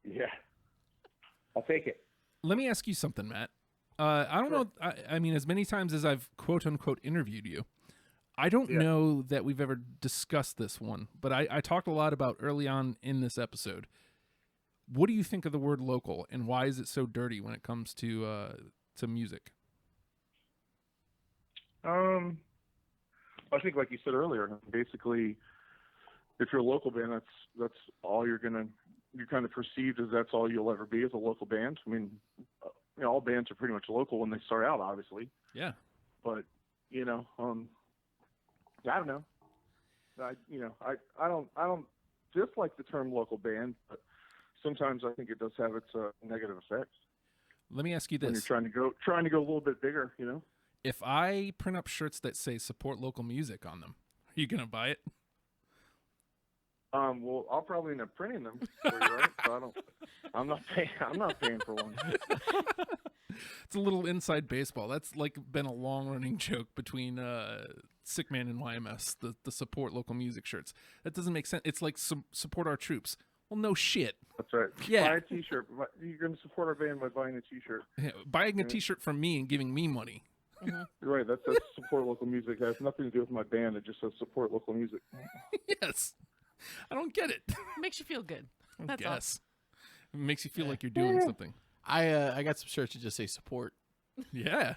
Yeah. I'll take it. Let me ask you something, Matt. I don't Sure. know. I mean, as many times as I've quote unquote interviewed you, I don't know that we've ever discussed this one, but I talked a lot about early on in this episode. What do you think of the word local, and why is it so dirty when it comes to music? I think, like you said earlier, basically, if you're a local band, that's all you're kind of perceived as that's all you'll ever be as a local band. I mean, all bands are pretty much local when they start out, obviously. Yeah. But I don't know. I don't dislike the term local band, but sometimes I think it does have its negative effects Let me ask you when you're this: trying to go a little bit bigger. if I print up shirts that say "support local music" on them, are you gonna buy it? Well, I'll probably end up printing them for you, right? So I'm not paying for one. It's a little inside baseball. That's like been a long running joke between SICMAN and YMS, the support local music shirts. That doesn't make sense. It's like support our troops. Well, no shit. That's right. Yeah. Buy a T-shirt. You're going to support our band by buying a T-shirt. Buying a T-shirt from me and giving me money. Right. That's support local music. It has nothing to do with my band. It just says support local music. Yes. I don't get it. Makes you feel good. I That's all. guess. It makes you feel like you're doing something. I got some shirts that just say support. Yeah.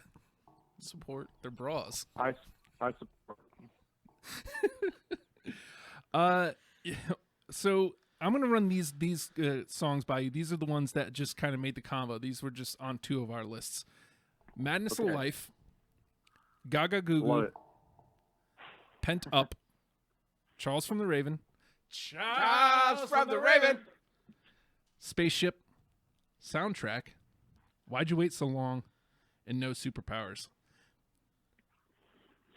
Support. They're bras. I support. Yeah, so I'm gonna run these songs by you. These are the ones that just kind of made the combo. These were just on 2 of our lists. Madness of Okay. Life, Gaga Goo Love Goo, it. Pent Up, Charles from the Raven, Charles from the Raven. Spaceship, Soundtrack, Why'd You Wait So Long, and No Superpowers.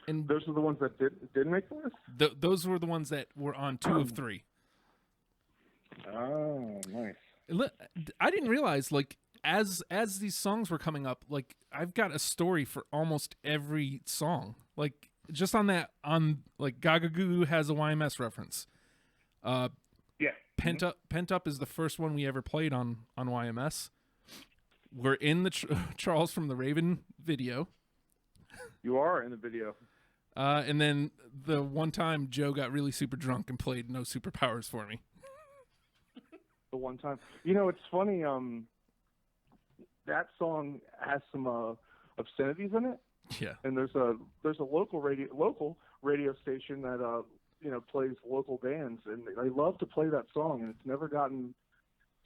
And Those are the ones that didn't make the list? those were the ones that were on 2 of 3. Oh, nice. I didn't realize, like, as these songs were coming up, like, I've got a story for almost every song. Like, just on Gaga Goo Goo has a YMS reference. Yeah. Pent Up is the first one we ever played on YMS. We're in the Charles from the Raven video. You are in the video. And then the one time Joe got really super drunk and played No Superpowers for me. The one time. You know, it's funny. That song has some obscenities in it, Yeah. and there's a local radio station that plays local bands, and they love to play that song, and it's never gotten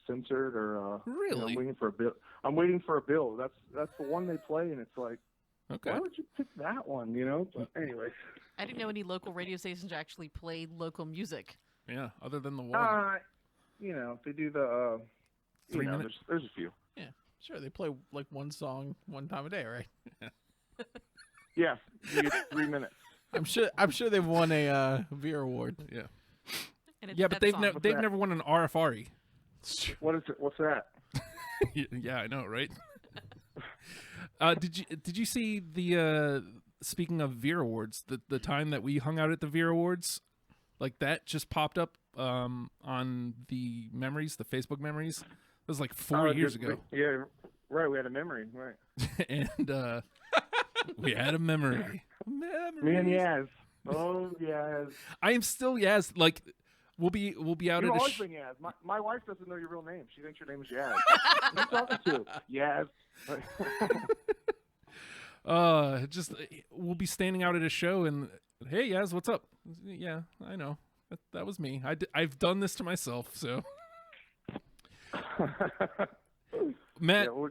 censored or Really? I'm waiting for a bill. That's the one they play, and it's like, Okay. why would you pick that one? But anyway. I didn't know any local radio stations actually played local music. Yeah. Other than the one. They do the 3 minutes. There's a few. Yeah, sure. They play like one song one time a day, right? Yeah, you get 3 minutes. I'm sure they've won a Veer Award. Yeah. And it's Yeah, but that they've song. they've never won an RFRE. What is it? What's that? Yeah, I know, right? Did you see the speaking of Veer Awards, the time that we hung out at the Veer Awards, like that just popped up on the memories, the Facebook memories. It was like 4 years ago. Yeah, right. We had a memory, right? And we had a memory. Me and Yaz. Oh, Yaz. I am still Yaz. Like we'll be out You've at a always been Yaz. My wife doesn't know your real name. She thinks your name is Yaz. Who are you talking to? Yaz. just we'll be standing out at a show and hey Yaz, what's up? Yeah, I know. That was me. I've done this to myself, so Matt. Yeah, well,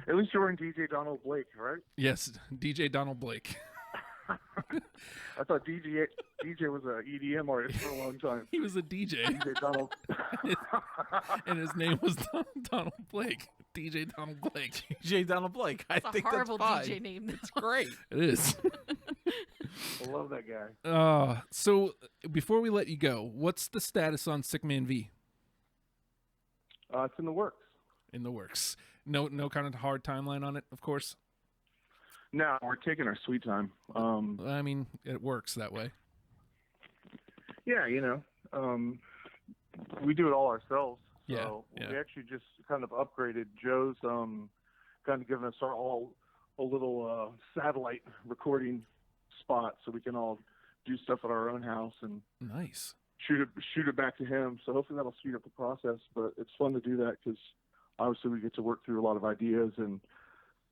at least you weren't DJ Donald Blake, right? Yes, DJ Donald Blake. I thought DJ was an EDM artist for a long time. He was a DJ, DJ Donald. and his name was Donald Blake. DJ Donald Blake. DJ Donald Blake. I It's a think horrible that's DJ fine. name. It's great. It is. I love that guy. So before we let you go, what's the status on SICMAN V? It's in the works. In the works. No kind of hard timeline on it, of course. No, we're taking our sweet time. I mean, it works that way. Yeah, we do it all ourselves. Yeah, So yeah. we actually just kind of upgraded. Joe's kind of given us a little satellite recording spot so we can all do stuff at our own house and Nice. shoot it back to him. So hopefully that'll speed up the process. But it's fun to do that because obviously we get to work through a lot of ideas and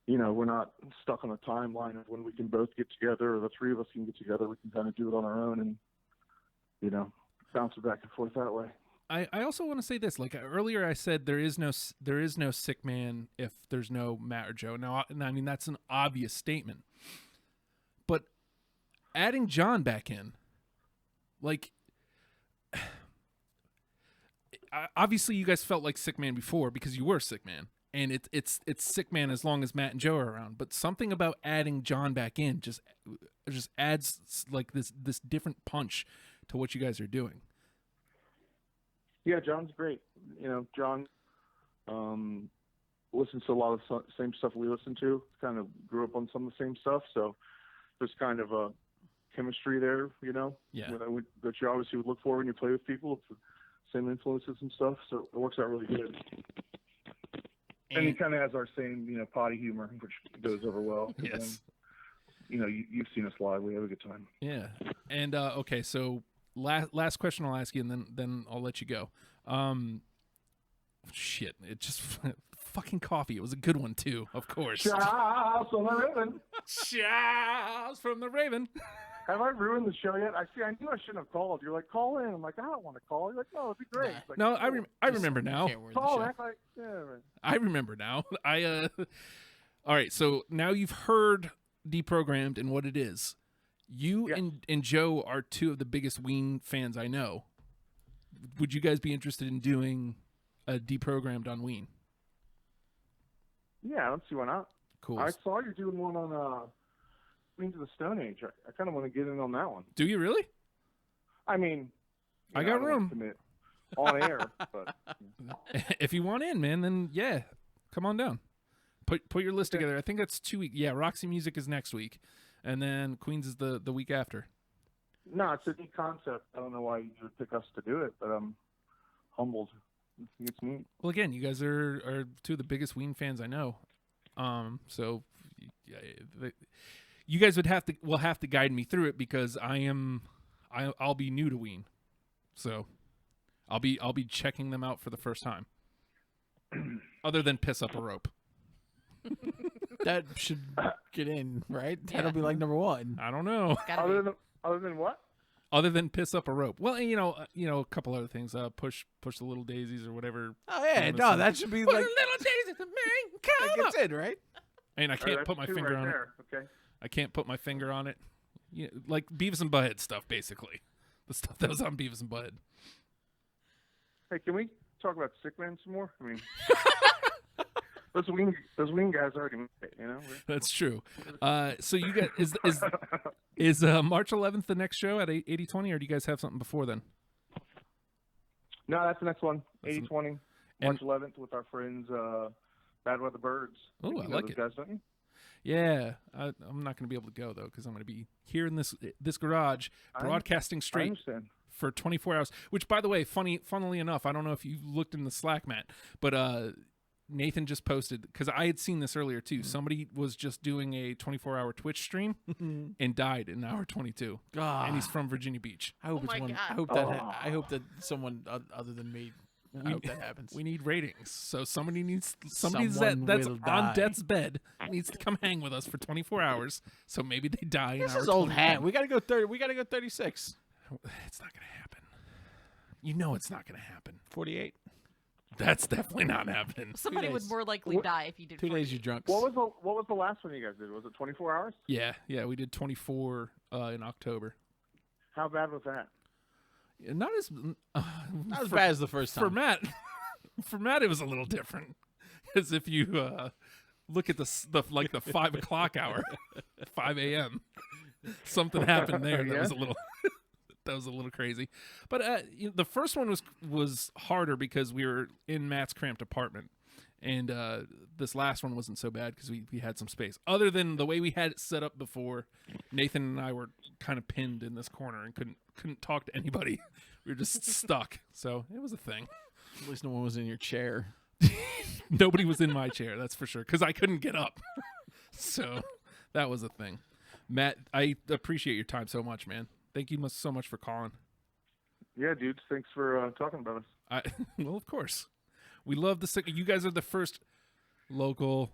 we're not stuck on a timeline of when we can both get together or the three of us can get together. We can kind of do it on our own and bounce it back and forth that way. I also want to say this. Like earlier, I said there is no SICMAN if there's no Matt or Joe. Now, I mean that's an obvious statement, but adding John back in, like, obviously you guys felt like SICMAN before because you were SICMAN, and it's SICMAN as long as Matt and Joe are around. But something about adding John back in just adds like this different punch to what you guys are doing. Yeah, John's great. John listens to a lot of the same stuff we listen to. Kind of grew up on some of the same stuff, so there's kind of a chemistry there. Yeah. that you obviously would look for when you play with people. It's the same influences and stuff, so it works out really good. And he kind of has our same, potty humor, which goes over well. Yes. You've seen us live. We have a good time. Yeah. And okay, so last question I'll ask you, and then I'll let you go. Shit, it just fucking coffee. It was a good one too, of course. Charles from the Raven. Charles from the Raven. Have I ruined the show yet? I knew I shouldn't have called. You're like, call in. I'm like, I don't want to call. You're like, no, it'd be great. Nah. Like, No, cool. I remember now. Can't ruin the Call. show. Act like, yeah, man. I remember now. All right, so now you've heard Deprogrammed and what it is. You Yeah. and Joe are two of the biggest Ween fans I know. Would you guys be interested in doing a Deprogrammed on Ween? Yeah, let's see why not. Cool. I saw you're doing one on Queens of the Stone Age. I kind of want to get in on that one. Do you really? I mean, I got don't wanna room. commit on air, but If you want in, man, then yeah, come on down. Put your list Okay. together. I think that's 2 weeks. Yeah, Roxy Music is next week, and then Queens is the week after. no, it's a neat concept. I don't know why you would pick us to do it, but I'm humbled. It's neat. Well, again, you guys are two of the biggest Ween fans I know. So yeah, you guys will have to guide me through it because I'll be new to Ween, so I'll be checking them out for the first time. Other than piss up a rope. That should get in, right? Yeah. That'll be like number one. I don't know. Gotta be. Other than what? Other than piss up a rope. Well, a couple other things. Push the little daisies or whatever. Oh yeah, Honestly. no, that should be Push like the little daisies, man, that come up. gets in, right? And I can't That's put my two finger right on it. there. Okay. I can't put my finger on it. Like Beavis and Butthead stuff, basically. The stuff that was on Beavis and Butthead. Hey, can we talk about SICMAN some more? I mean, those wing guys already made it, That's true. So you guys is March 11th the next show at 80/20, or do you guys have something before then? No, that's the next one. That's 80/20, March 11th with our friends Bad Weather Birds. Oh, You I know like those it. guys, don't you? Yeah, I'm not going to be able to go though because I'm going to be here in this garage broadcasting I straight understand. for 24 hours. Which, by the way, funnily enough, I don't know if you looked in the Slack, Matt, but Nathan just posted because I had seen this earlier too. Somebody was just doing a 24-hour Twitch stream and died in hour 22, God, and he's from Virginia Beach. I hope Oh it's my one. God. I hope that someone other than me. I hope that happens. We need ratings, so somebody that's Someone that's will on die. death's bed needs to come hang with us for 24 hours. So maybe they die. This in is hour old 21. hat. We gotta go 30. We gotta go 36. It's not gonna happen. You know it's not gonna happen. 48. That's definitely not happening. Somebody would days. more likely die if you did 2 days 48. you drunk. What was the last one you guys did? Was it 24 hours? Yeah, we did 24 in October. How bad was that? Not as Not as bad as the first time. for Matt. For Matt, it was a little different, because if you look at the 5 o'clock hour, 5 a.m., something happened there that was a little that was a little crazy. But the first one was harder because we were in Matt's cramped apartment, and this last one wasn't so bad because we had some space. Other than the way we had it set up before, Nathan and I were kind of pinned in this corner and couldn't talk to anybody. We were just stuck. So it was a thing. At least no one was in your chair. Nobody was in my chair, that's for sure, because I couldn't get up. So that was a thing. Matt, I appreciate your time so much, man. Thank you so much for calling. Yeah, dudes. Thanks for talking about us. Well, of course. We love the You guys are the first local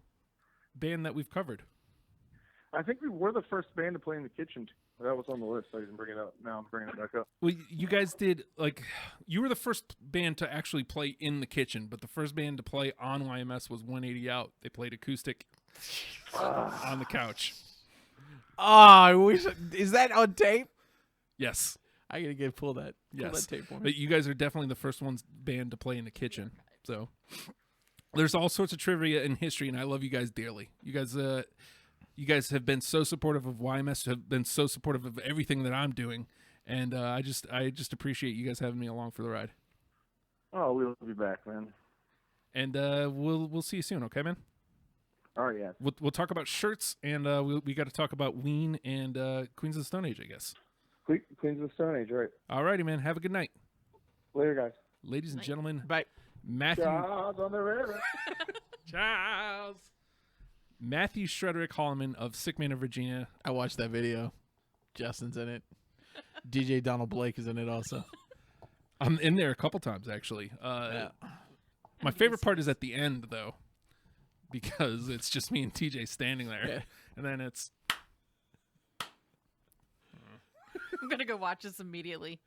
band that we've covered. I think we were the first band to play in the kitchen. That was on the list. I didn't bring it up. Now I'm bringing it back up. Well, you guys did, you were the first band to actually play in the kitchen, but the first band to play on YMS was 180 Out. They played acoustic on the couch. Oh, I wish. Is that on tape? Yes. I gotta pull that. Pull Yes. that tape for me. But you guys are definitely the first band to play in the kitchen. So there's all sorts of trivia and history, and I love you guys dearly. You guys have been so supportive of YMS, have been so supportive of everything that I'm doing, and I just appreciate you guys having me along for the ride. Oh, we'll be back, man. And we'll see you soon, okay, man? All right, yeah. We'll talk about shirts, and we got to talk about Ween and Queens of the Stone Age, I guess. Queens of the Stone Age, right? Alrighty, man. Have a good night. Later, guys. Ladies and Night. gentlemen, Bye. Matthew. Jobs on the river. Charles. Matthew Shrederick Holloman of SICMAN of Virginia. I watched that video. Justin's in it. DJ Donald Blake is in it also. I'm in there a couple times, actually. My favorite part is at the end, though, because it's just me and TJ standing there. Yeah. And then it's... I'm gonna go watch this immediately.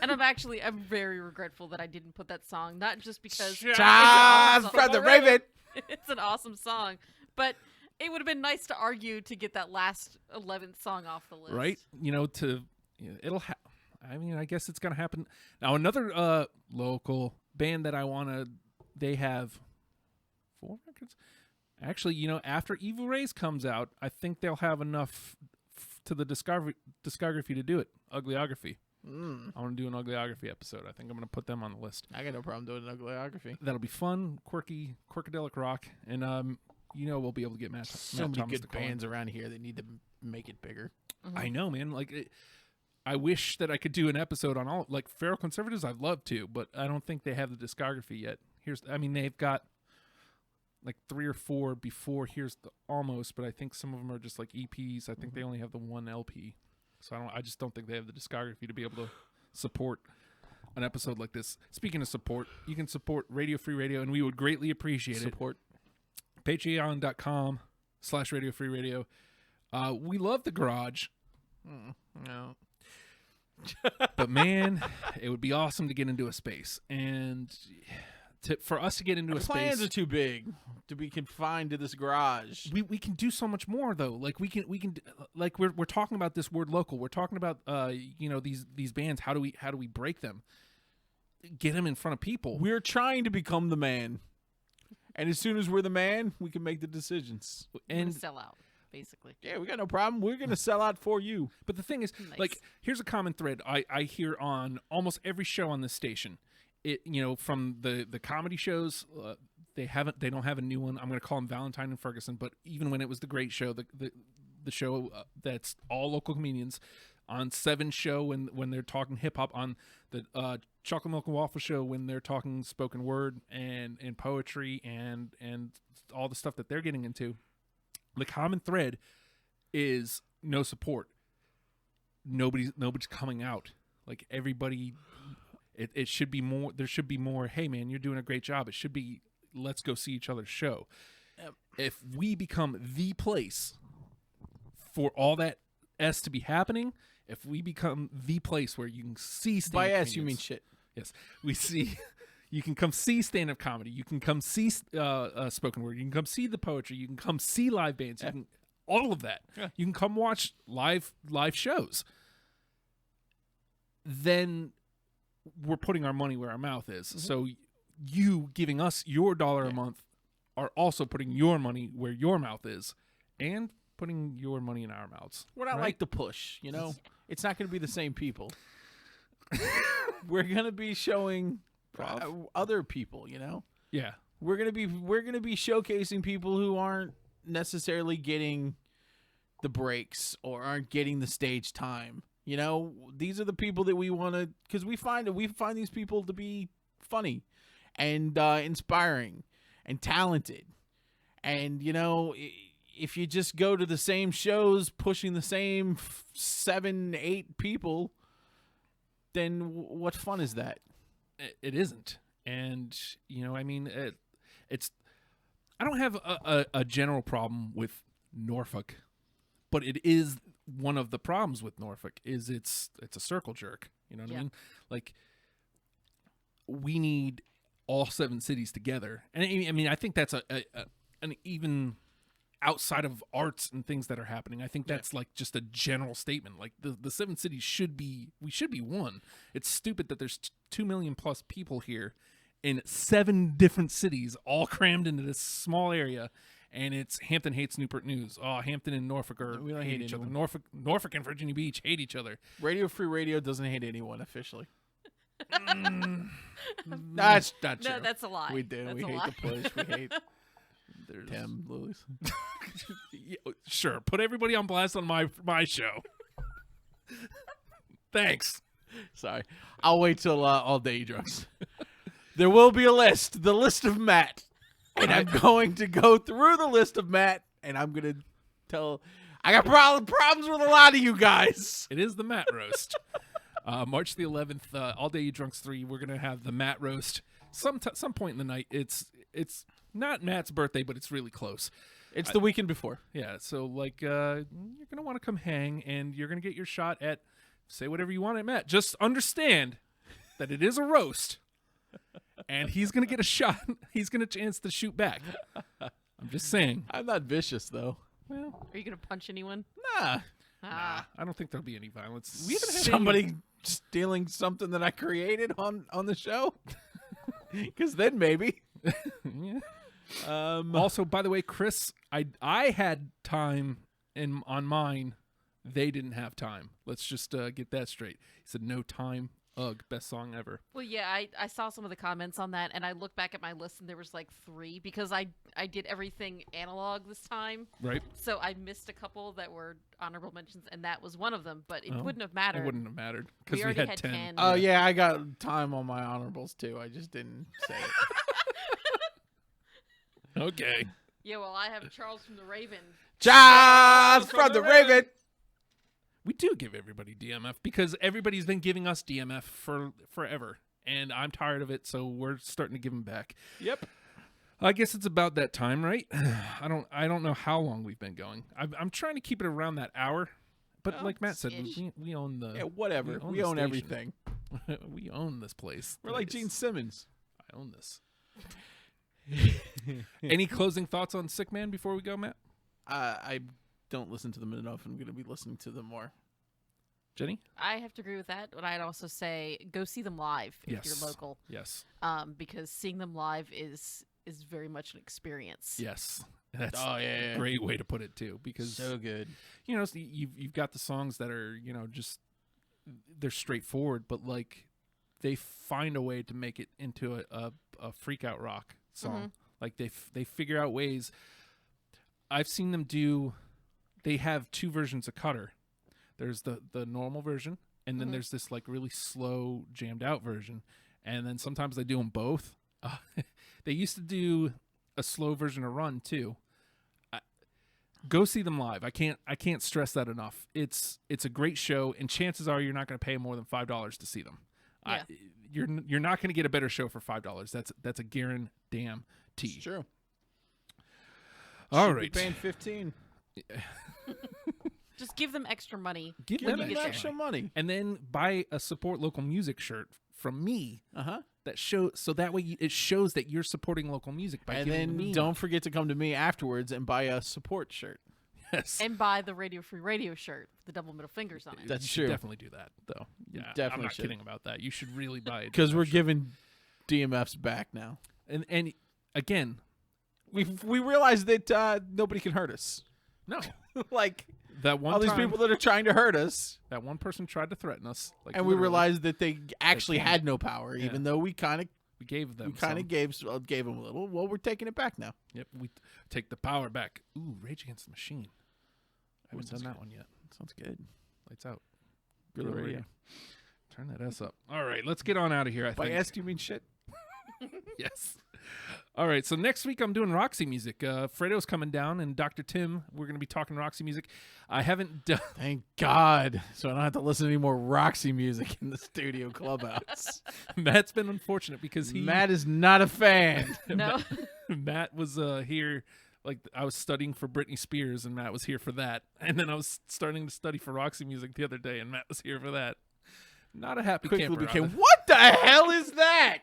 And I'm very regretful that I didn't put that song. Not just because Charles from the Raven. it's an awesome song, but it would have been nice to argue to get that last 11th song off the list. right. It'll I guess it's going to happen. Now, another local band that I want to... They have 4 records? Actually, after Evil Rays comes out, I think they'll have enough to the discography to do it. Ugliography. I want to do an Ugliography episode. I think I'm going to put them on the list. I got no problem doing an Ugliography. That'll be fun, quirky, quirkadelic rock, and we'll be able to get Matt. So Matt many Thomas good to call in. bands around here that need to make it bigger. I know, man. I wish that I could do an episode on all Feral Conservatives. I'd love to, but I don't think they have the discography yet. They've got 3 or 4 before Here's the Almost, but I think some of them are just EPs. I think they only have the 1 LP. So I just don't think they have the discography to be able to support an episode like this. Speaking of support, you can support Radio Free Radio, and we would greatly appreciate Support. it. Patreon.com/Radio Free Radio. We love the garage, No. but man, it would be awesome to get into a space. And for us to get into a Plans space, are too big to be confined to this garage. we can do so much more though. We're talking about this word local. We're talking about these bands. How do we break them? Get them in front of people. We're trying to become the man. And as soon as we're the man, we can make the decisions. And And sell out, basically. Yeah, we got no problem. We're going to sell out for you. but the thing is, Nice. here's a common thread I hear on almost every show on this station. From the comedy shows, they don't have a new one. I'm going to call them Valentine and Ferguson. But even when it was the Great Show, the show that's all local comedians, on 7 show when they're talking hip hop, on the Chocolate Milk and Waffle show when they're talking spoken word and poetry and all the stuff that they're getting into, the common thread is no support. Nobody's coming out. Everybody. It should be more. There should be more. Hey man, you're doing a great job. It should be. Let's go see each other's show. If we become the place for all that S to be happening, if we become the place where you can see By stand-up S, you mean comedians- shit. Yes, we see. You can come see stand-up comedy. You can come see spoken word. You can come see the poetry. You can come see live bands. You can all of that. Yeah. You can come watch live shows. Then we're putting our money where our mouth is. So you giving us your $1 a month are also putting your money where your mouth is, and putting your money in our mouths. We're not right? like the push, It's not going to be the same people. We're going to be showing other people, Yeah. We're going to be showcasing people who aren't necessarily getting the breaks or aren't getting the stage time. These are the people that we want to, because we find these people to be funny and inspiring and talented. And, if you just go to the same shows pushing the same 7, 8 people, then what fun is that? It isn't. And, it's, I don't have a general problem with Norfolk, but it is one of the problems with Norfolk is it's a circle jerk. You know what I mean? We need all 7 cities together. And I think that's an even outside of arts and things that are happening. I think that's just a general statement. The 7 cities we should be one. It's stupid that there's 2 million plus people here in 7 different cities, all crammed into this small area. And it's Hampton hates Newport News. Oh, Hampton and Norfolk We don't hate hate each other. anyone. Norfolk and Virginia Beach hate each other. Radio Free Radio doesn't hate anyone officially. That's not true. No, that's a lie. We do. That's We a hate lie. the push. We hate Tim Lewis. Yeah, sure, put everybody on blast on my show. Thanks. Sorry. I'll wait till all day drugs. There will be a list, the list of Matt. And I'm going to go through the list of Matt, and I'm going to tell... I got problems with a lot of you guys. It is the Matt Roast. March the 11th, All Day You Drunks 3, we're going to have the Matt Roast some point in the night. It's not Matt's birthday, but it's really close. It's the weekend before. Yeah, so, like, you're going to want to come hang, and you're going to get your shot at say whatever you want at Matt. Just understand that it is a roast, and he's going to get a shot. He's going to chance to shoot back. I'm just saying. I'm not vicious, though. Well, Are you gonna punch anyone? Nah. Ah. I don't think there'll be any violence. We haven't had Somebody stealing something that I created on the show? Because then maybe. Yeah. Also, by the way, Chris, I had time on mine. They didn't have time. Let's just get that straight. He said no time. Ugh, best song ever. Well, yeah, I saw some of the comments on that, and I looked back at my list, and there was like 3 because I did everything analog this time. Right. So I missed a couple that were honorable mentions, and that was one of them. But it wouldn't have mattered. It wouldn't have mattered because we already had 10. Oh, yeah, I got time on my honorables, too. I just didn't say it. Okay. Yeah, well, I have Charles from the Raven. Charles from the Raven. We do give everybody DMF because everybody's been giving us DMF for forever, and I'm tired of it, so we're starting to give them back. Yep. I guess it's about that time, right? I don't know how long we've been going. I'm trying to keep it around that hour, but like Matt said, we own the... Yeah, whatever. We the own station. everything. We own this place. We're like Gene Simmons. I own this. Any closing thoughts on SICMAN before we go, Matt? I don't listen to them enough. I'm going to be listening to them more. Jenny? I have to agree with that, but I'd also say go see them live if you're local. Yes. Because seeing them live is very much an experience. Yes. That's yeah. a great way to put it, too, because So good. you know, you've got the songs that are, you know, just they're straightforward, but like they find a way to make it into a freak out rock song. Mm-hmm. Like they figure out ways. I've seen them do. They have 2 versions of Cutter. There's the normal version, and then there's this like really slow jammed out version, and then sometimes they do them both. They used to do a slow version of Run too. Go see them live. I can't stress that enough. It's a great show, and chances are you're not going to pay more than $5 to see them. Yeah. You're not going to get a better show for $5. That's a guarantee. It's true. All Should right. be paying 15. Just give them extra money. Give Give them them get extra money. and then buy a support local music shirt from me. That so that way it shows that you're supporting local music by And giving then me don't forget to come to me afterwards and buy a support shirt. yes. And buy the Radio Free Radio shirt with the double middle fingers on it. That's you should true. definitely do that though. Yeah, I'm Definitely not should. kidding about that. You should really buy it Because we're giving DMFs back now. and again, We realized that nobody can hurt us. no. Like That one all these time, people that are trying to hurt us, that one person tried to threaten us, like and we literally. realized that they actually can't. had no power, Yeah. even though we kind of we gave them gave them a little. Well, we're taking it back now. Yep, we take the power back. Ooh, Rage Against the Machine. I haven't done that one yet. Sounds good. Lights out. Good Guerrilla radio. Turn that S up. All right, let's get on out of here. By think. S, do you mean shit? Yes. All right, so next week I'm doing Roxy music. Fredo's coming down, and Dr. Tim, we're going to be talking Roxy music. I haven't done... Thank God. So I don't have to listen to any more Roxy music in the studio clubhouse. Matt's been unfortunate because Matt is not a fan. No. Matt was here... Like, I was studying for Britney Spears, and Matt was here for that. And then I was starting to study for Roxy music the other day, and Matt was here for that. Not a happy Quickly camper. became, what the hell is that?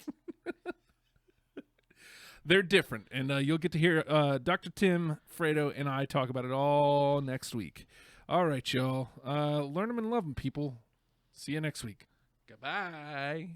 They're different, and you'll get to hear Dr. Tim, Fredo, and I talk about it all next week. All right, y'all. Learn them and love them, people. See you next week. Goodbye.